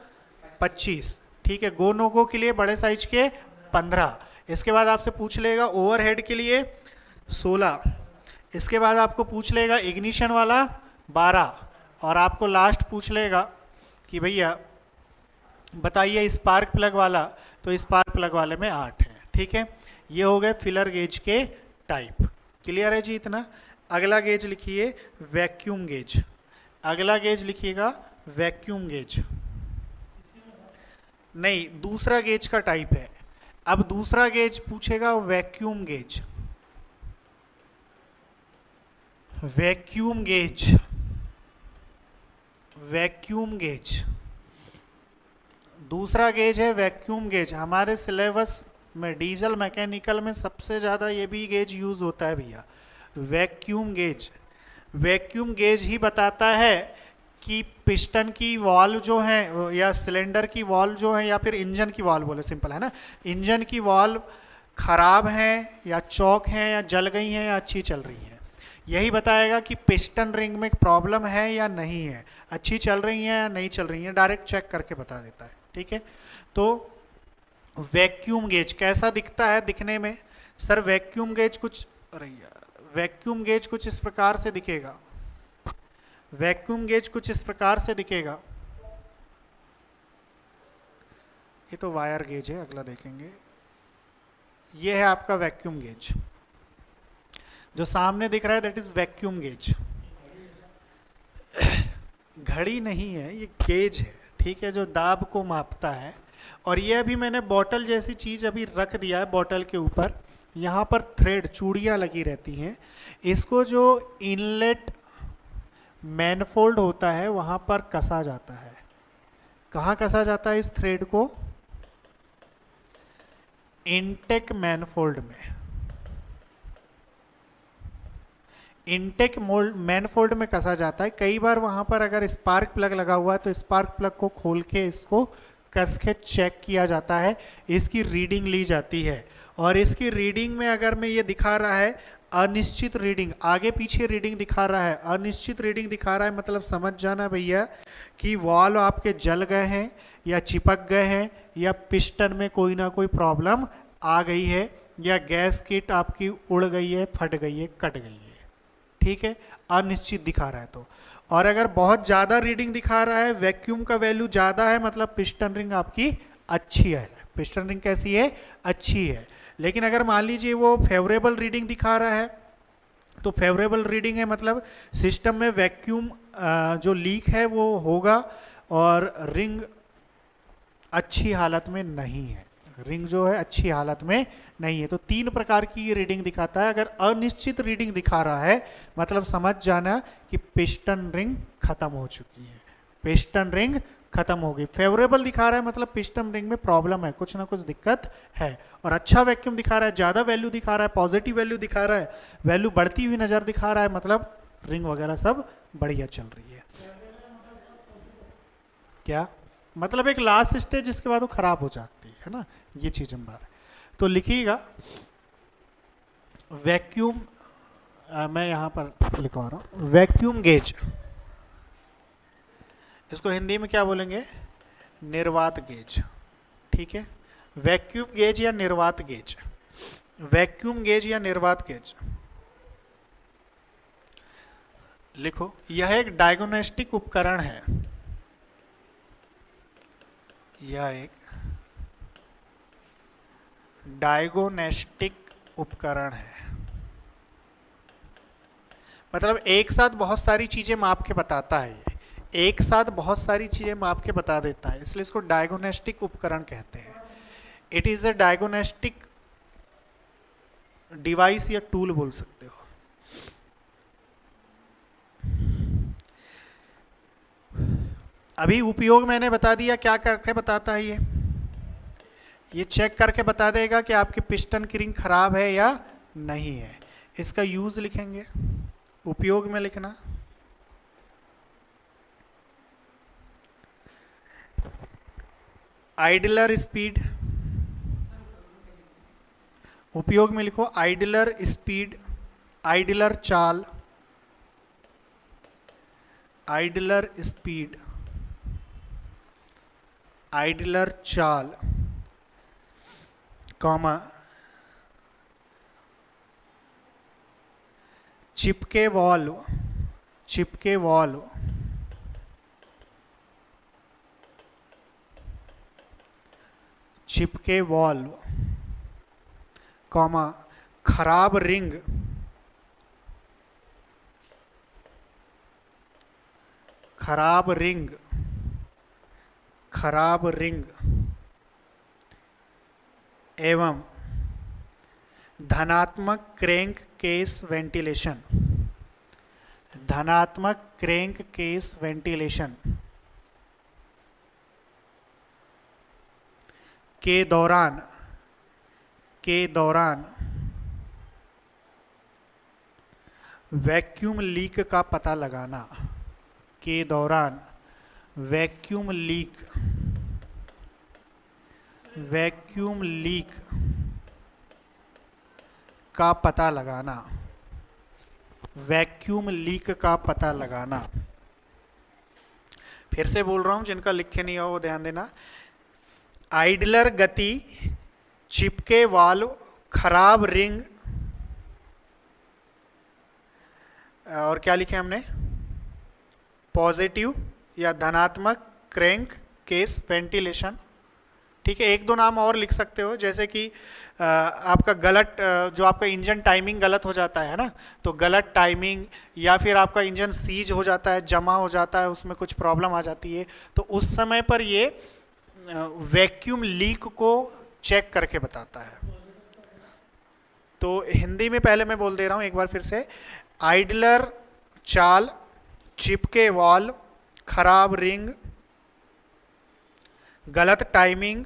25, ठीक है। गो नो गो के लिए बड़े साइज के 15। इसके बाद आपसे पूछ लेगा ओवरहेड के लिए 16। इसके बाद आपको पूछ लेगा इग्निशन वाला 12, और आपको लास्ट पूछ लेगा कि भैया बताइए स्पार्क प्लग वाला, तो स्पार्क प्लग वाले में 8 है, ठीक है। ये हो गए फिलर गेज के टाइप। क्लियर है जी इतना? अगला गेज लिखिए वैक्यूम गेज। अगला गेज लिखिएगा वैक्यूम गेज। नहीं, दूसरा गेज का टाइप है। अब दूसरा गेज पूछेगा vacuum gauge. Vacuum gauge, vacuum gauge, दूसरा गेज है वैक्यूम गेज। हमारे सिलेबस में डीजल मैकेनिकल में सबसे ज़्यादा ये भी गेज यूज़ होता है भैया, वैक्यूम गेज। वैक्यूम गेज ही बताता है कि पिस्टन की वॉल्व जो है, या सिलेंडर की वॉल्व जो है, या फिर इंजन की वॉल्व बोले, सिंपल है ना, इंजन की वॉल्व खराब हैं या चौक हैं या जल गई हैं या अच्छी चल रही हैं। यही बताएगा कि पिस्टन रिंग में प्रॉब्लम है या नहीं है, अच्छी चल रही हैं या नहीं चल रही हैं, डायरेक्ट चेक करके बता देता है, ठीक है। तो वैक्यूम गेज कैसा दिखता है दिखने में? सर वैक्यूम गेज कुछ, अरे यार, वैक्यूम गेज कुछ इस प्रकार से दिखेगा। वैक्यूम गेज कुछ इस प्रकार से दिखेगा। ये तो वायर गेज है, अगला देखेंगे। ये है आपका वैक्यूम गेज, जो सामने दिख रहा है दैट इज वैक्यूम गेज। घड़ी नहीं है, ये गेज है, ठीक है, जो दाब को मापता है। और ये अभी मैंने बॉटल जैसी चीज अभी रख दिया है बॉटल के ऊपर, यहाँ पर थ्रेड चूड़ियाँ लगी रहती हैं। इसको जो इनलेट मैनफोल्ड होता है वहाँ पर कसा जाता है। कहाँ कसा जाता है इस थ्रेड को? इनटेक मैनफोल्ड में। इनटेक मैनफोल्ड में कसा जाता है। कई बार वहां पर अगर स्पार्क प्लग लगा हुआ है तो स्पार्क प्लग को खोल के इसको कस के चेक किया जाता है, इसकी रीडिंग ली जाती है। और इसकी रीडिंग में अगर मैं ये दिखा रहा है अनिश्चित रीडिंग, आगे पीछे रीडिंग दिखा रहा है, अनिश्चित रीडिंग दिखा रहा है, मतलब समझ जाना भैया कि वॉल्व आपके जल गए हैं या चिपक गए हैं या पिस्टन में कोई ना कोई प्रॉब्लम आ गई है या गैस किट आपकी उड़ गई है, फट गई है, कट गई है, ठीक है, अनिश्चित दिखा रहा है तो। और अगर बहुत ज़्यादा रीडिंग दिखा रहा है, वैक्यूम का वैल्यू ज़्यादा है, मतलब पिस्टन रिंग आपकी अच्छी है। पिस्टन रिंग कैसी है? अच्छी है। लेकिन अगर मान लीजिए वो फेवरेबल रीडिंग दिखा रहा है, तो फेवरेबल रीडिंग है मतलब सिस्टम में वैक्यूम जो लीक है वो होगा और रिंग अच्छी हालत में नहीं है, रिंग जो है अच्छी हालत में नहीं है। तो 3 प्रकार की ये रीडिंग दिखाता है। अगर अनिश्चित रीडिंग दिखा रहा है मतलब समझ जाना कि पिस्टन रिंग खत्म हो चुकी है, पिस्टन रिंग खत्म हो गई। फेवरेबल दिखा रहा है मतलब पिस्टन रिंग में प्रॉब्लम है, कुछ ना कुछ दिक्कत है। और अच्छा वैक्यूम दिखा रहा है, ज़्यादा वैल्यू दिखा रहा है, पॉजिटिव वैल्यू दिखा रहा है, वैल्यू बढ़ती हुई नज़र दिखा रहा है, मतलब रिंग वगैरह सब बढ़िया चल रही है। क्या मतलब? एक लास्ट स्टेज जिसके बाद वो खराब हो जाती है ना, ये चीज हम बात। तो लिखिएगा वैक्यूम, मैं यहां पर लिखवा रहा हूं वैक्यूम गेज। इसको हिंदी में क्या बोलेंगे? निर्वात गेज, ठीक है। वैक्यूम गेज या निर्वात गेज, वैक्यूम गेज या निर्वात गेज लिखो। यह एक डायग्नोस्टिक उपकरण है, यह एक डायग्नोस्टिक उपकरण है। मतलब एक साथ बहुत सारी चीजें माप के बताता है, ये एक साथ बहुत सारी चीजें माप के बता देता है, इसलिए इसको डायग्नोस्टिक उपकरण कहते हैं। It is a diagnostic device या टूल बोल सकते हो। अभी उपयोग मैंने बता दिया, क्या करके बताता है ये चेक करके बता देगा कि आपकी पिस्टन की रिंग खराब है या नहीं है। इसका यूज लिखेंगे, उपयोग में लिखना आइडलर स्पीड, उपयोग में लिखो आइडलर स्पीड, आइडलर चाल, आइडलर स्पीड, आइडलर चाल, कॉमा चिपके वॉल्व, चिपके वॉल्व, चिपके वॉल्व, कॉमा खराब रिंग, खराब रिंग, खराब रिंग एवं धनात्मक क्रैंक केस वेंटिलेशन, धनात्मक क्रैंक केस वेंटिलेशन के दौरान वैक्यूम लीक का पता लगाना, के दौरान वैक्यूम लीक, वैक्यूम लीक का पता लगाना, वैक्यूम लीक का पता लगाना। फिर से बोल रहा हूं, जिनका लिखे नहीं हो वो ध्यान देना। आइडलर गति, चिपके वाल्व, खराब रिंग, और क्या लिखे हमने? पॉजिटिव या धनात्मक क्रैंक केस वेंटिलेशन। ठीक है, एक दो नाम और लिख सकते हो, जैसे कि आपका गलत जो आपका इंजन टाइमिंग गलत हो जाता है ना, तो गलत टाइमिंग, या फिर आपका इंजन सीज हो जाता है, जमा हो जाता है, उसमें कुछ प्रॉब्लम आ जाती है, तो उस समय पर ये वैक्यूम लीक को चेक करके बताता है। तो हिंदी में पहले मैं बोल दे रहा हूं एक बार फिर से, आइडलर चाल, चिपके वॉल, खराब रिंग, गलत टाइमिंग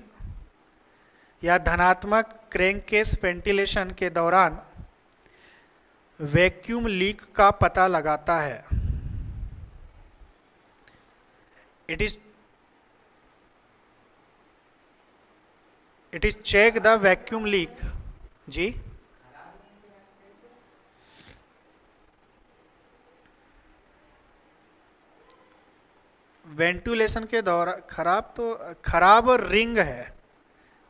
या धनात्मक क्रैंककेस वेंटिलेशन के दौरान वैक्यूम लीक का पता लगाता है। It is check the vacuum leak. जी, वेंटिलेशन के दौरान खराब रिंग है,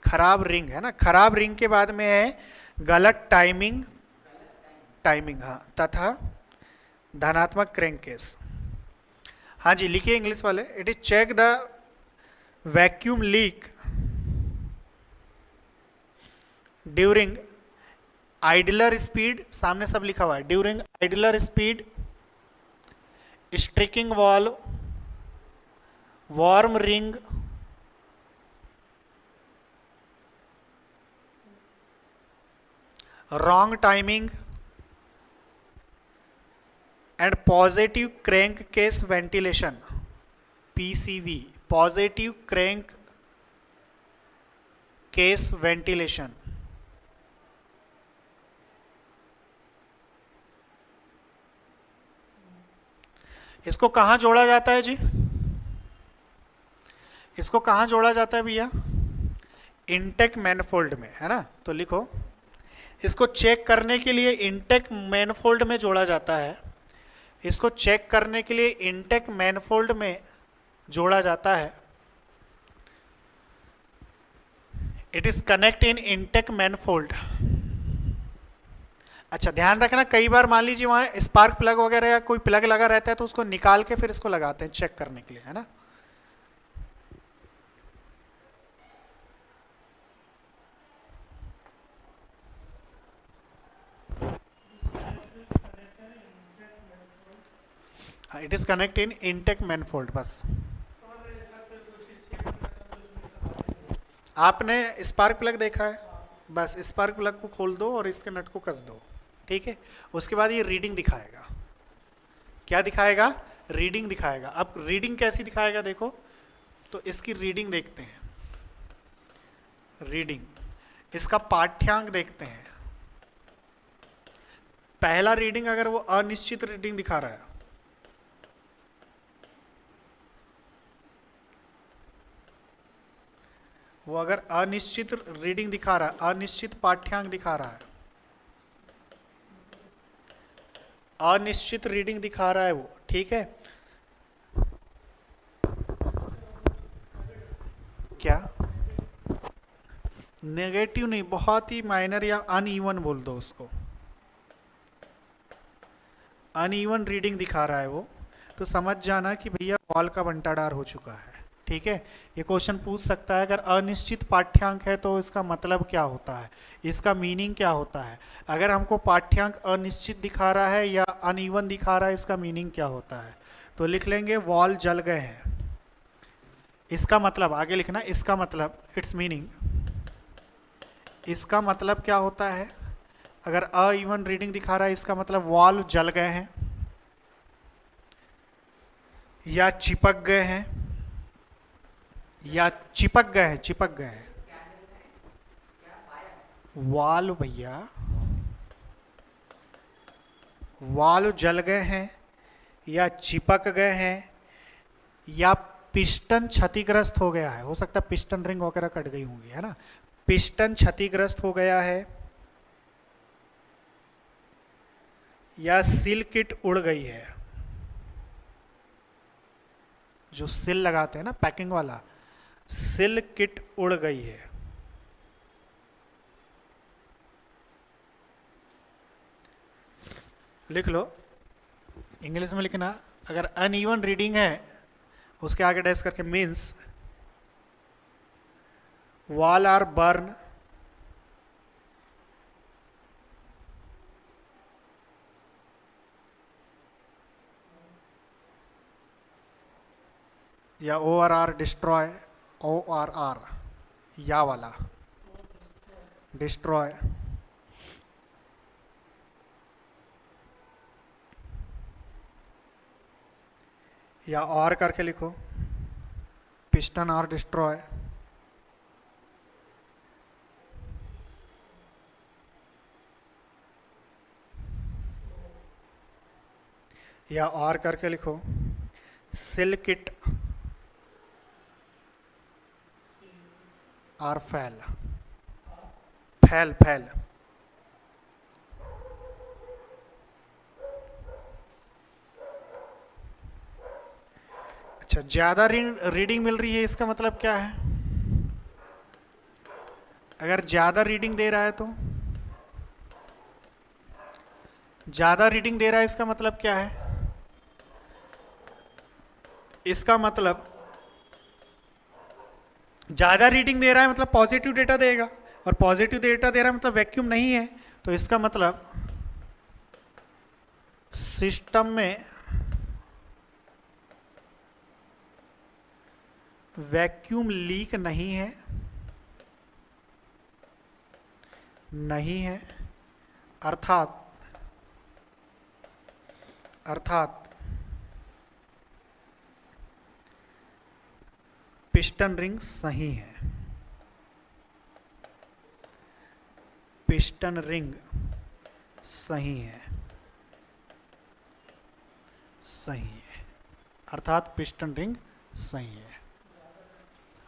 खराब रिंग है ना, खराब रिंग के बाद में है गलत टाइमिंग, हाँ, तथा धनात्मक क्रैंककेस। हाँ जी, लिखिए इंग्लिश वाले। It is check the vacuum leak during idler speed, सामने सब लिखा हुआ है, during idler speed, striking wall, warm ring, wrong timing and positive crankcase ventilation, PCV, positive crankcase ventilation। इसको कहां जोड़ा जाता है जी? इसको कहां जोड़ा जाता है भैया? इनटेक मैनफोल्ड में, है ना। तो लिखो, इसको चेक करने के लिए इनटेक मैनफोल्ड में जोड़ा जाता है। इसको चेक करने के लिए इनटेक मैनफोल्ड में जोड़ा जाता है। It is connect in intake manifold. अच्छा, ध्यान रखना, कई बार मान लीजिए वहां स्पार्क प्लग वगैरह या कोई प्लग लगा रहता है, तो उसको निकाल के फिर इसको लगाते हैं चेक करने के लिए, है ना। It is connect in intake manifold. बस आपने स्पार्क प्लग देखा है, बस स्पार्क प्लग को खोल दो और इसके नट को कस दो, ठीक है। उसके बाद ये रीडिंग दिखाएगा। क्या दिखाएगा? रीडिंग दिखाएगा। अब रीडिंग कैसी दिखाएगा देखो, तो इसकी रीडिंग देखते हैं। रीडिंग, इसका पाठ्यांक देखते हैं। पहला रीडिंग अगर वो अनिश्चित रीडिंग दिखा रहा है, वो अगर अनिश्चित रीडिंग दिखा रहा है, अनिश्चित पाठ्यांक दिखा रहा है, अनिश्चित रीडिंग दिखा रहा है वो, ठीक है। क्या? नेगेटिव नहीं, बहुत ही माइनर या अनइवन बोल दो उसको। अनइवन रीडिंग दिखा रहा है वो, तो समझ जाना कि भैया वॉल का बंटाडार हो चुका है, ठीक है। ये क्वेश्चन पूछ सकता है, अगर अनिश्चित पाठ्यांक है तो इसका मतलब क्या होता है, इसका मीनिंग क्या होता है। अगर हमको पाठ्यांक अनिश्चित दिखा रहा है या अनइवन दिखा रहा है, इसका मीनिंग क्या होता है। तो लिख लेंगे वॉल जल गए हैं। इसका मतलब, आगे लिखना, इसका मतलब, इट्स मीनिंग, इसका मतलब क्या होता है। अगर अइवन रीडिंग दिखा रहा है, इसका मतलब वॉल जल गए हैं या चिपक गए हैं, या चिपक गए हैं, चिपक गए हैं। वॉल भैया, वॉल जल गए हैं या चिपक गए हैं, या पिस्टन क्षतिग्रस्त हो गया है। हो सकता है पिस्टन रिंग वगैरह कट गई होंगी, है ना। पिस्टन क्षतिग्रस्त हो गया है, या सिल किट उड़ गई है। जो सिल लगाते हैं ना पैकिंग वाला, सिल किट उड़ गई है। लिख लो, इंग्लिश में लिखना, अगर अनइवन रीडिंग है उसके आगे डैश करके मीन्स वॉल आर बर्न या ORR डिस्ट्रॉय, ORR या वाला डिस्ट्रॉय, या और करके लिखो पिस्टन आर डिस्ट्रॉय, या और करके लिखो सिल्क इट आर फैल, फैल फैल। अच्छा, ज्यादा रीडिंग मिल रही है इसका मतलब क्या है? अगर ज्यादा रीडिंग दे रहा है तो ज्यादा रीडिंग दे रहा है इसका मतलब क्या है? इसका मतलब ज्यादा रीडिंग दे रहा है मतलब पॉजिटिव डेटा देगा, और पॉजिटिव डेटा दे रहा है मतलब वैक्यूम नहीं है, तो इसका मतलब सिस्टम में वैक्यूम लीक नहीं है, नहीं है, अर्थात पिस्टन रिंग सही है, पिस्टन रिंग सही है, सही है, अर्थात पिस्टन रिंग सही है।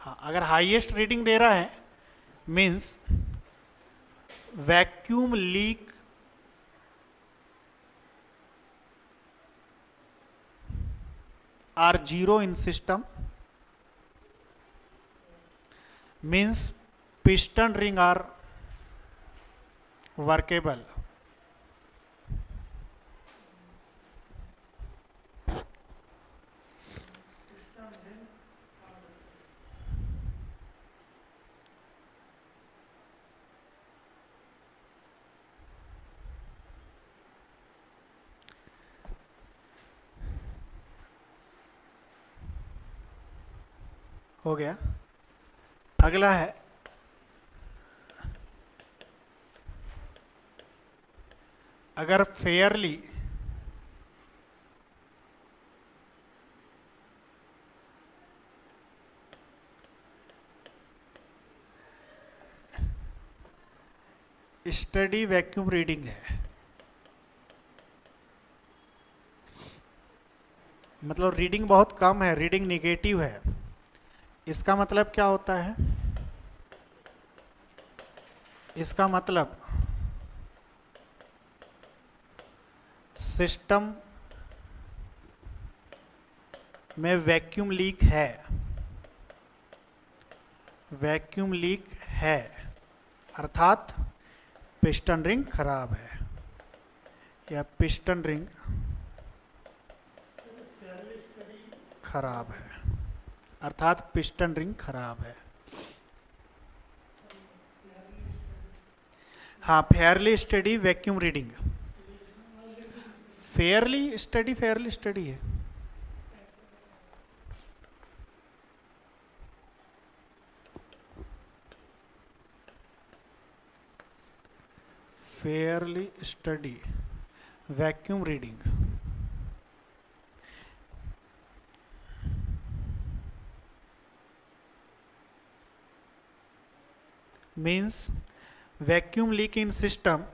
हाँ, अगर हाईएस्ट रीडिंग दे रहा है means vacuum leak are zero in system, means piston ring are workable, हो गया। अगला है अगर फेयरली स्टडी वैक्यूम रीडिंग है, मतलब रीडिंग बहुत कम है, रीडिंग निगेटिव है, इसका मतलब क्या होता है? इसका मतलब सिस्टम में वैक्यूम लीक है, वैक्यूम लीक है, अर्थात पिस्टन रिंग खराब है, या पिस्टन रिंग खराब है, अर्थात पिस्टन रिंग खराब है। हाँ, fairly steady vacuum reading, fairly steady है, fairly steady vacuum reading means vacuum leak in system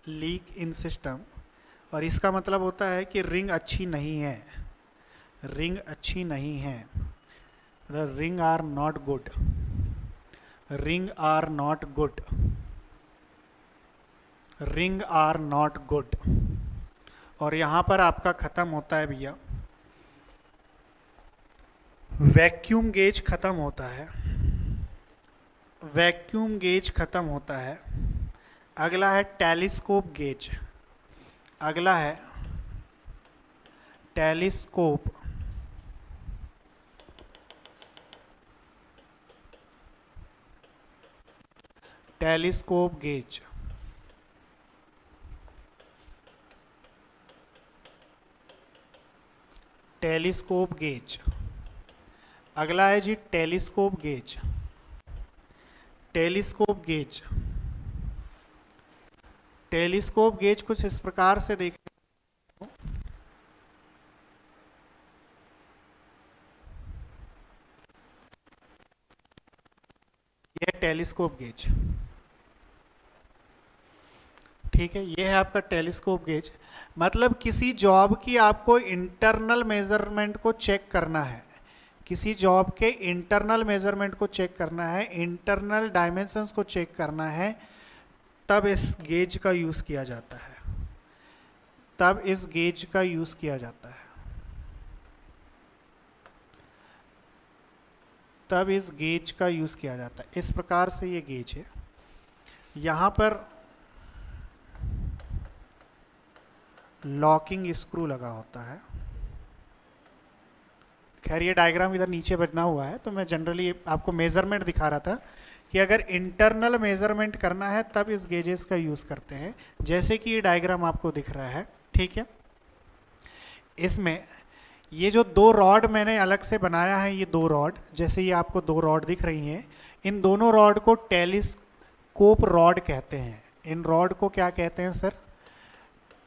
leak in system, और इसका मतलब होता है कि रिंग अच्छी नहीं है, रिंग अच्छी नहीं है, मतलब ring are not good, ring are not good, ring are not good. और यहां पर आपका खत्म होता है भैया वैक्यूम गेज खत्म होता है, वैक्यूम गेज खत्म होता है। अगला है टेलीस्कोप गेज, अगला है telescope telescope gauge. Telescope gauge, अगला है जी telescope gauge. Telescope gauge, telescope gauge कुछ इस प्रकार से देख, यह टेलीस्कोप गेज, ठीक है, ये है आपका टेलीस्कोप गेज। मतलब किसी जॉब की आपको इंटरनल मेजरमेंट को चेक करना है, किसी जॉब के इंटरनल मेजरमेंट को चेक करना है, इंटरनल डायमेंशंस को चेक करना है, तब इस गेज का यूज किया जाता है, तब इस गेज का यूज किया जाता है, तब इस गेज का यूज किया जाता है। इस प्रकार से ये गेज है। यहां पर लॉकिंग स्क्रू लगा होता है। खैर ये डायग्राम इधर नीचे बना हुआ है, तो मैं जनरली आपको मेजरमेंट दिखा रहा था कि अगर इंटरनल मेजरमेंट करना है तब इस गेजेस का यूज करते हैं, जैसे कि ये डायग्राम आपको दिख रहा है, ठीक है। इसमें ये जो दो रॉड मैंने अलग से बनाया है, ये दो रॉड, जैसे ये आपको दो रॉड दिख रही हैं, इन दोनों रॉड को टेलीस्कोप रॉड कहते हैं। इन रॉड को क्या कहते हैं सर?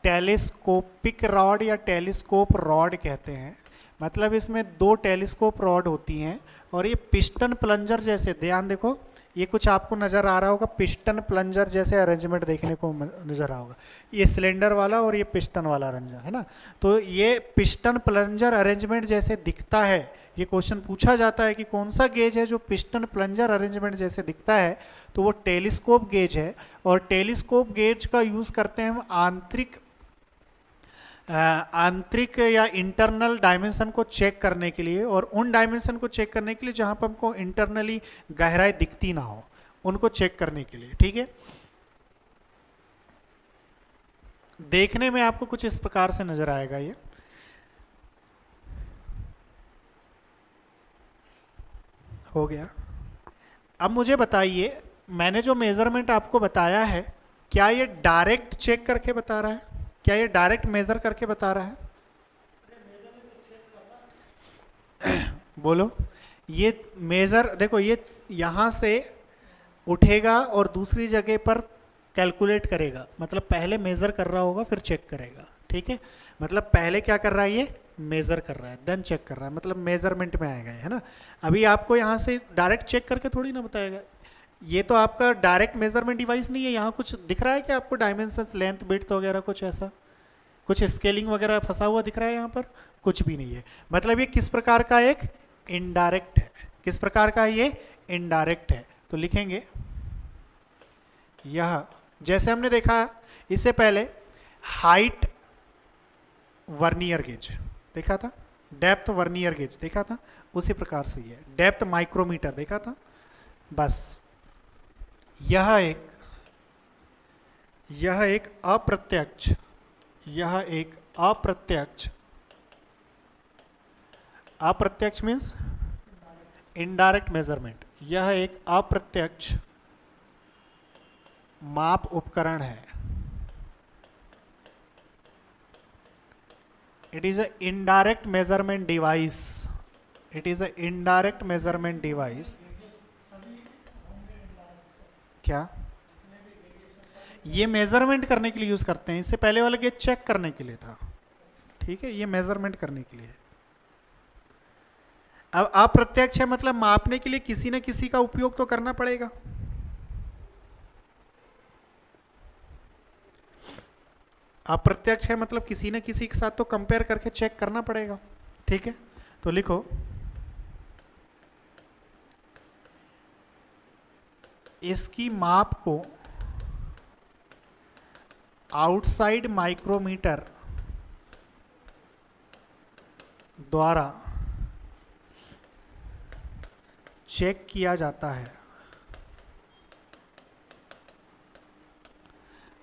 टेलीस्कोपिक रॉड या टेलीस्कोप रॉड कहते हैं। मतलब इसमें दो टेलीस्कोप रॉड होती हैं और ये पिस्टन प्लंजर जैसे, ध्यान देखो, ये कुछ आपको नज़र आ रहा होगा, पिस्टन प्लंजर जैसे अरेंजमेंट देखने को नज़र आ होगा। ये सिलेंडर वाला और ये पिस्टन वाला अरेंजमेंट है ना, तो ये पिस्टन प्लंजर अरेंजमेंट जैसे दिखता है। ये क्वेश्चन पूछा जाता है कि कौन सा गेज है जो पिस्टन प्लंजर अरेंजमेंट जैसे दिखता है, तो वो टेलीस्कोप गेज है। और टेलीस्कोप गेज का यूज़ करते हैं हम आंतरिक या इंटरनल डायमेंशन को चेक करने के लिए, और उन डायमेंशन को चेक करने के लिए जहां पर हमको इंटरनली गहराई दिखती ना हो, उनको चेक करने के लिए, ठीक है। देखने में आपको कुछ इस प्रकार से नजर आएगा। ये हो गया। अब मुझे बताइए, मैंने जो मेजरमेंट आपको बताया है, क्या ये डायरेक्ट चेक करके बता रहा है? क्या ये डायरेक्ट मेजर करके बता रहा है? बोलो। ये मेजर देखो, ये यहां से उठेगा और दूसरी जगह पर कैलकुलेट करेगा, मतलब पहले मेजर कर रहा होगा फिर चेक करेगा, ठीक है। मतलब पहले क्या कर रहा है, ये मेजर कर रहा है देन चेक कर रहा है, मतलब मेजरमेंट में आएगा, है ना। अभी आपको यहाँ से डायरेक्ट चेक करके थोड़ी ना बताएगा। ये तो आपका डायरेक्ट मेजरमेंट डिवाइस नहीं है। यहाँ कुछ दिख रहा है कि आपको डायमेंशंस, लेंथ, विड्थ वगैरह कुछ ऐसा, कुछ स्केलिंग वगैरह फंसा हुआ दिख रहा है यहाँ पर? कुछ भी नहीं है। मतलब ये किस प्रकार का एक इनडायरेक्ट है। किस प्रकार का ये इनडायरेक्ट है। तो लिखेंगे यह, जैसे हमने देखा इससे पहले हाइट वर्नियर गेज देखा था, डेप्थ वर्नियर गेज देखा था, उसी प्रकार से ये डेप्थ माइक्रोमीटर देखा था। बस यह एक अप्रत्यक्ष, यह एक अप्रत्यक्ष, अप्रत्यक्ष मीन्स इनडायरेक्ट मेजरमेंट, यह एक अप्रत्यक्ष माप उपकरण है। It is a indirect measurement device, it is a indirect measurement device. क्या? ये मेजरमेंट करने के लिए यूज करते हैं, इससे पहले वाला गेज चेक करने के लिए था, ठीक है, ये मेजरमेंट करने के लिए। अब अप्रत्यक्ष है, मतलब मापने के लिए किसी न किसी का उपयोग तो करना पड़ेगा। अप्रत्यक्ष है मतलब किसी न किसी के साथ तो कंपेयर करके चेक करना पड़ेगा, ठीक है। तो लिखो इसकी माप को आउटसाइड माइक्रोमीटर द्वारा चेक किया जाता है,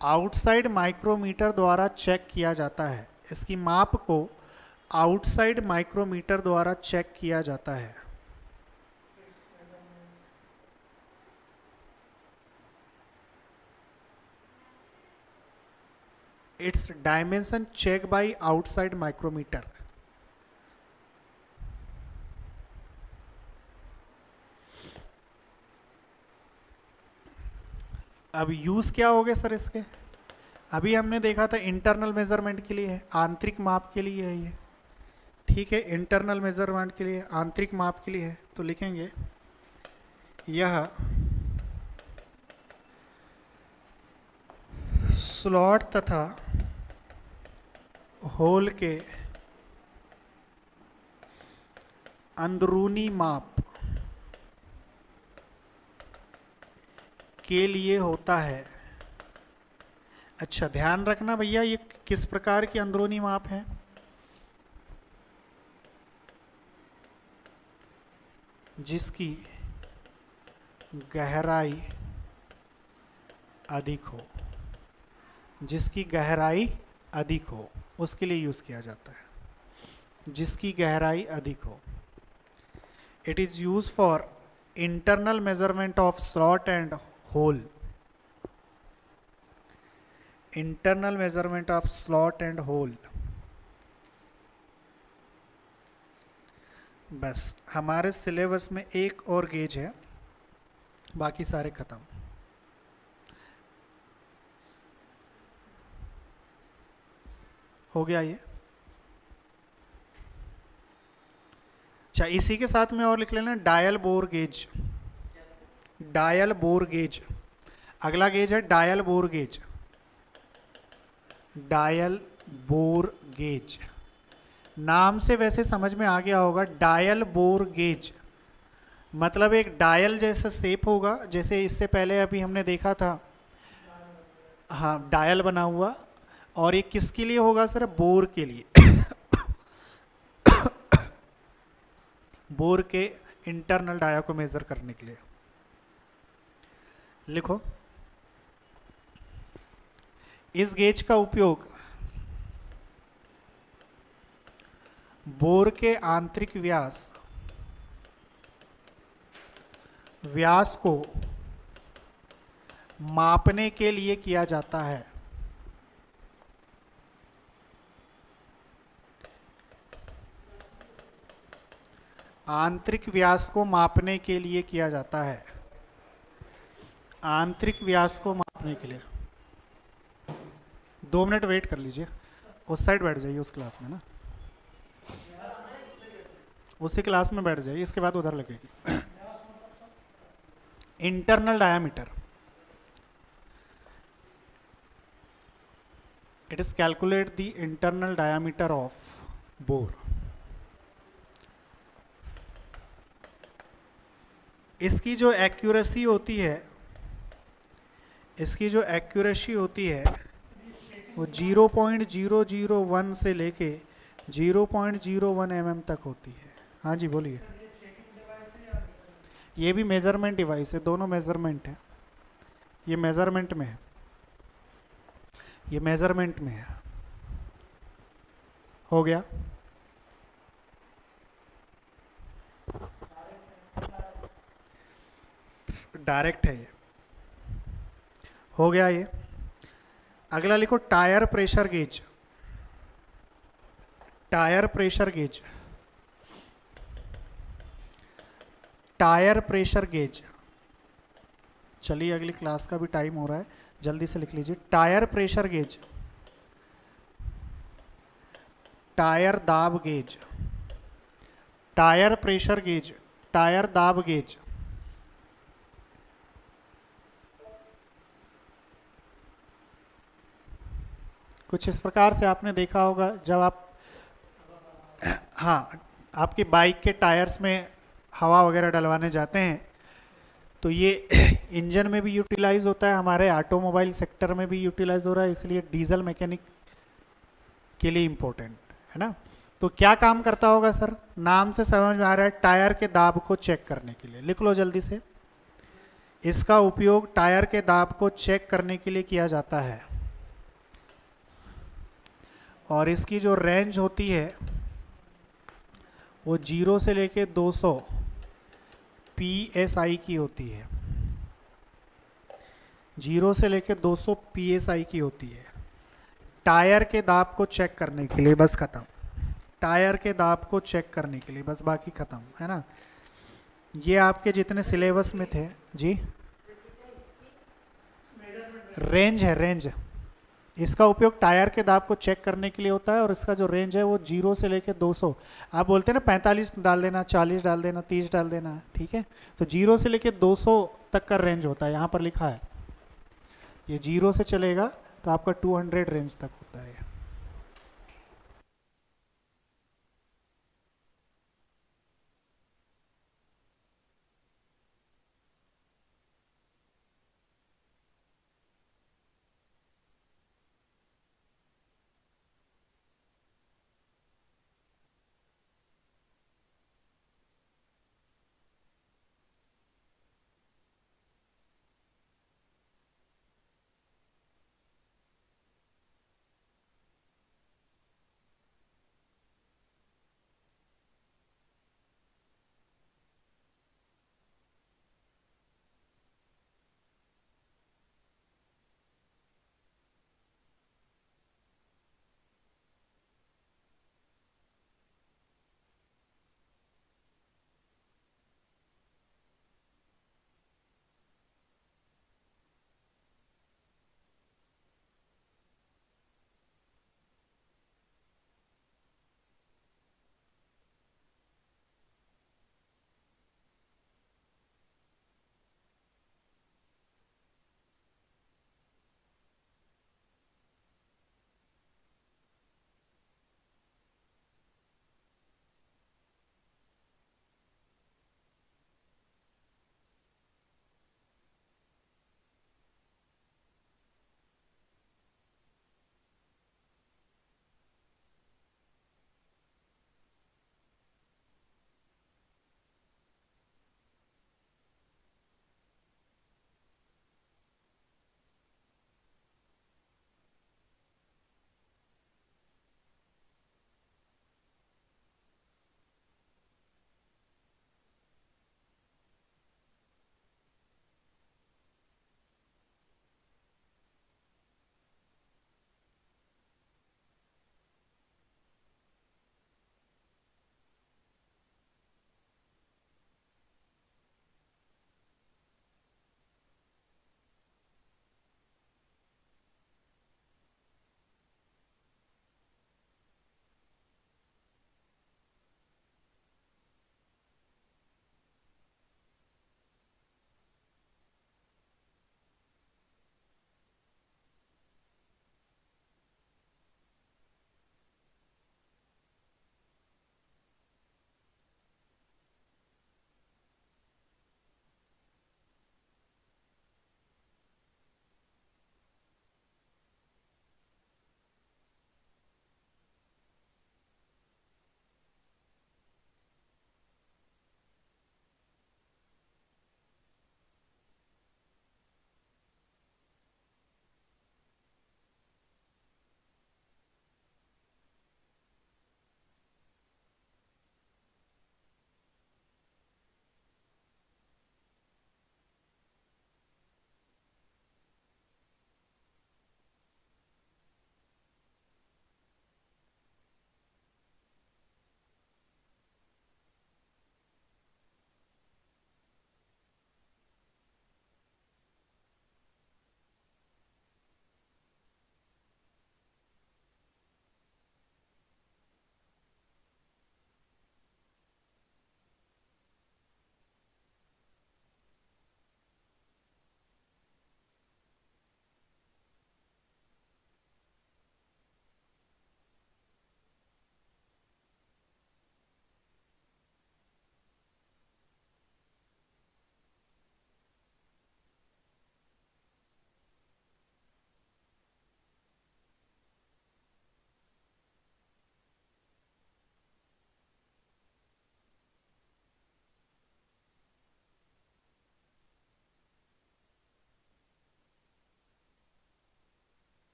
आउटसाइड माइक्रोमीटर द्वारा चेक किया जाता है। इसकी माप को आउटसाइड माइक्रोमीटर द्वारा चेक किया जाता है। Its dimension check by outside micrometer. अब यूज क्या हो गए सर इसके? अभी हमने देखा था इंटरनल मेजरमेंट के लिए है, आंतरिक माप के लिए है ये, ठीक है, इंटरनल मेजरमेंट के लिए, आंतरिक माप के लिए है। तो लिखेंगे यह स्लॉट तथा होल के अंदरूनी माप के लिए होता है। अच्छा, ध्यान रखना भैया, ये किस प्रकार की अंदरूनी माप है? जिसकी गहराई अधिक हो, जिसकी गहराई अधिक हो, उसके लिए यूज किया जाता है, जिसकी गहराई अधिक हो। It is use for internal measurement of slot and hole, internal measurement of slot and hole. बस हमारे सिलेबस में एक और गेज है, बाकी सारे खत्म। हो गया ये। अच्छा, इसी के साथ में और लिख लेना dial bore gauge, dial bore gauge. अगला गेज है dial bore gauge, dial bore gauge. नाम से वैसे समझ में आ गया होगा, डायल बोर गेज मतलब एक डायल जैसा शेप होगा, जैसे इससे पहले अभी हमने देखा था, हाँ, डायल बना हुआ। और ये किसके लिए होगा सर? बोर के लिए बोर के इंटरनल डाया को मेजर करने के लिए। लिखो, इस गेज का उपयोग बोर के आंतरिक व्यास को मापने के लिए किया जाता है। आंतरिक व्यास को मापने के लिए किया जाता है, आंतरिक व्यास को मापने के लिए। 2 मिनट वेट कर लीजिए, उस साइड बैठ जाइए, उस क्लास में ना, उसी क्लास में बैठ जाइए, इसके बाद उधर लगेगी। Internal diameter, it is calculate the internal diameter of bore. इसकी जो एक्यूरेसी होती है, इसकी जो एक्यूरेसी होती है वो 0.001 से लेके 0.01 mm तक होती है। हाँ जी बोलिए। ये भी मेजरमेंट डिवाइस है, दोनों मेजरमेंट है, ये मेजरमेंट में है, ये मेजरमेंट में है। हो गया? डायरेक्ट है ये। हो गया ये। अगला लिखो tyre pressure gauge, tyre pressure gauge, tyre pressure gauge. चलिए अगली क्लास का भी टाइम हो रहा है, जल्दी से लिख लीजिए। टायर प्रेशर गेज, टायर दाब gauge, tyre pressure gauge, tyre दाब गेज। कुछ इस प्रकार से आपने देखा होगा जब आप, हाँ, आपकी बाइक के टायर्स में हवा वगैरह डलवाने जाते हैं तो ये इंजन में भी यूटिलाइज होता है, हमारे ऑटोमोबाइल सेक्टर में भी यूटिलाइज हो रहा है, इसलिए डीजल मैकेनिक के लिए इम्पोर्टेंट है ना। तो क्या काम करता होगा सर? नाम से समझ में आ रहा है, टायर के दाब को चेक करने के लिए। लिख लो जल्दी से। इसका उपयोग टायर के दाब को चेक करने के लिए किया जाता है, और इसकी जो रेंज होती है वो 0 से लेके 200 psi की होती है। 0 से लेके 200 psi की होती है टायर के दाब को चेक करने के लिए। बस खत्म। टायर के दाब को चेक करने के लिए, बस, बाकी खत्म, है ना। ये आपके जितने सिलेबस में थे जी। रेंज है, रेंज। इसका उपयोग टायर के दाब को चेक करने के लिए होता है, और इसका जो रेंज है वो 0 से लेके 200, आप बोलते हैं ना 45 डाल देना, 40 डाल देना, 30 डाल देना, ठीक है। तो 0 से लेके 200 तक का रेंज होता है, यहाँ पर लिखा है। ये 0 से चलेगा तो आपका 200 रेंज तक होता है।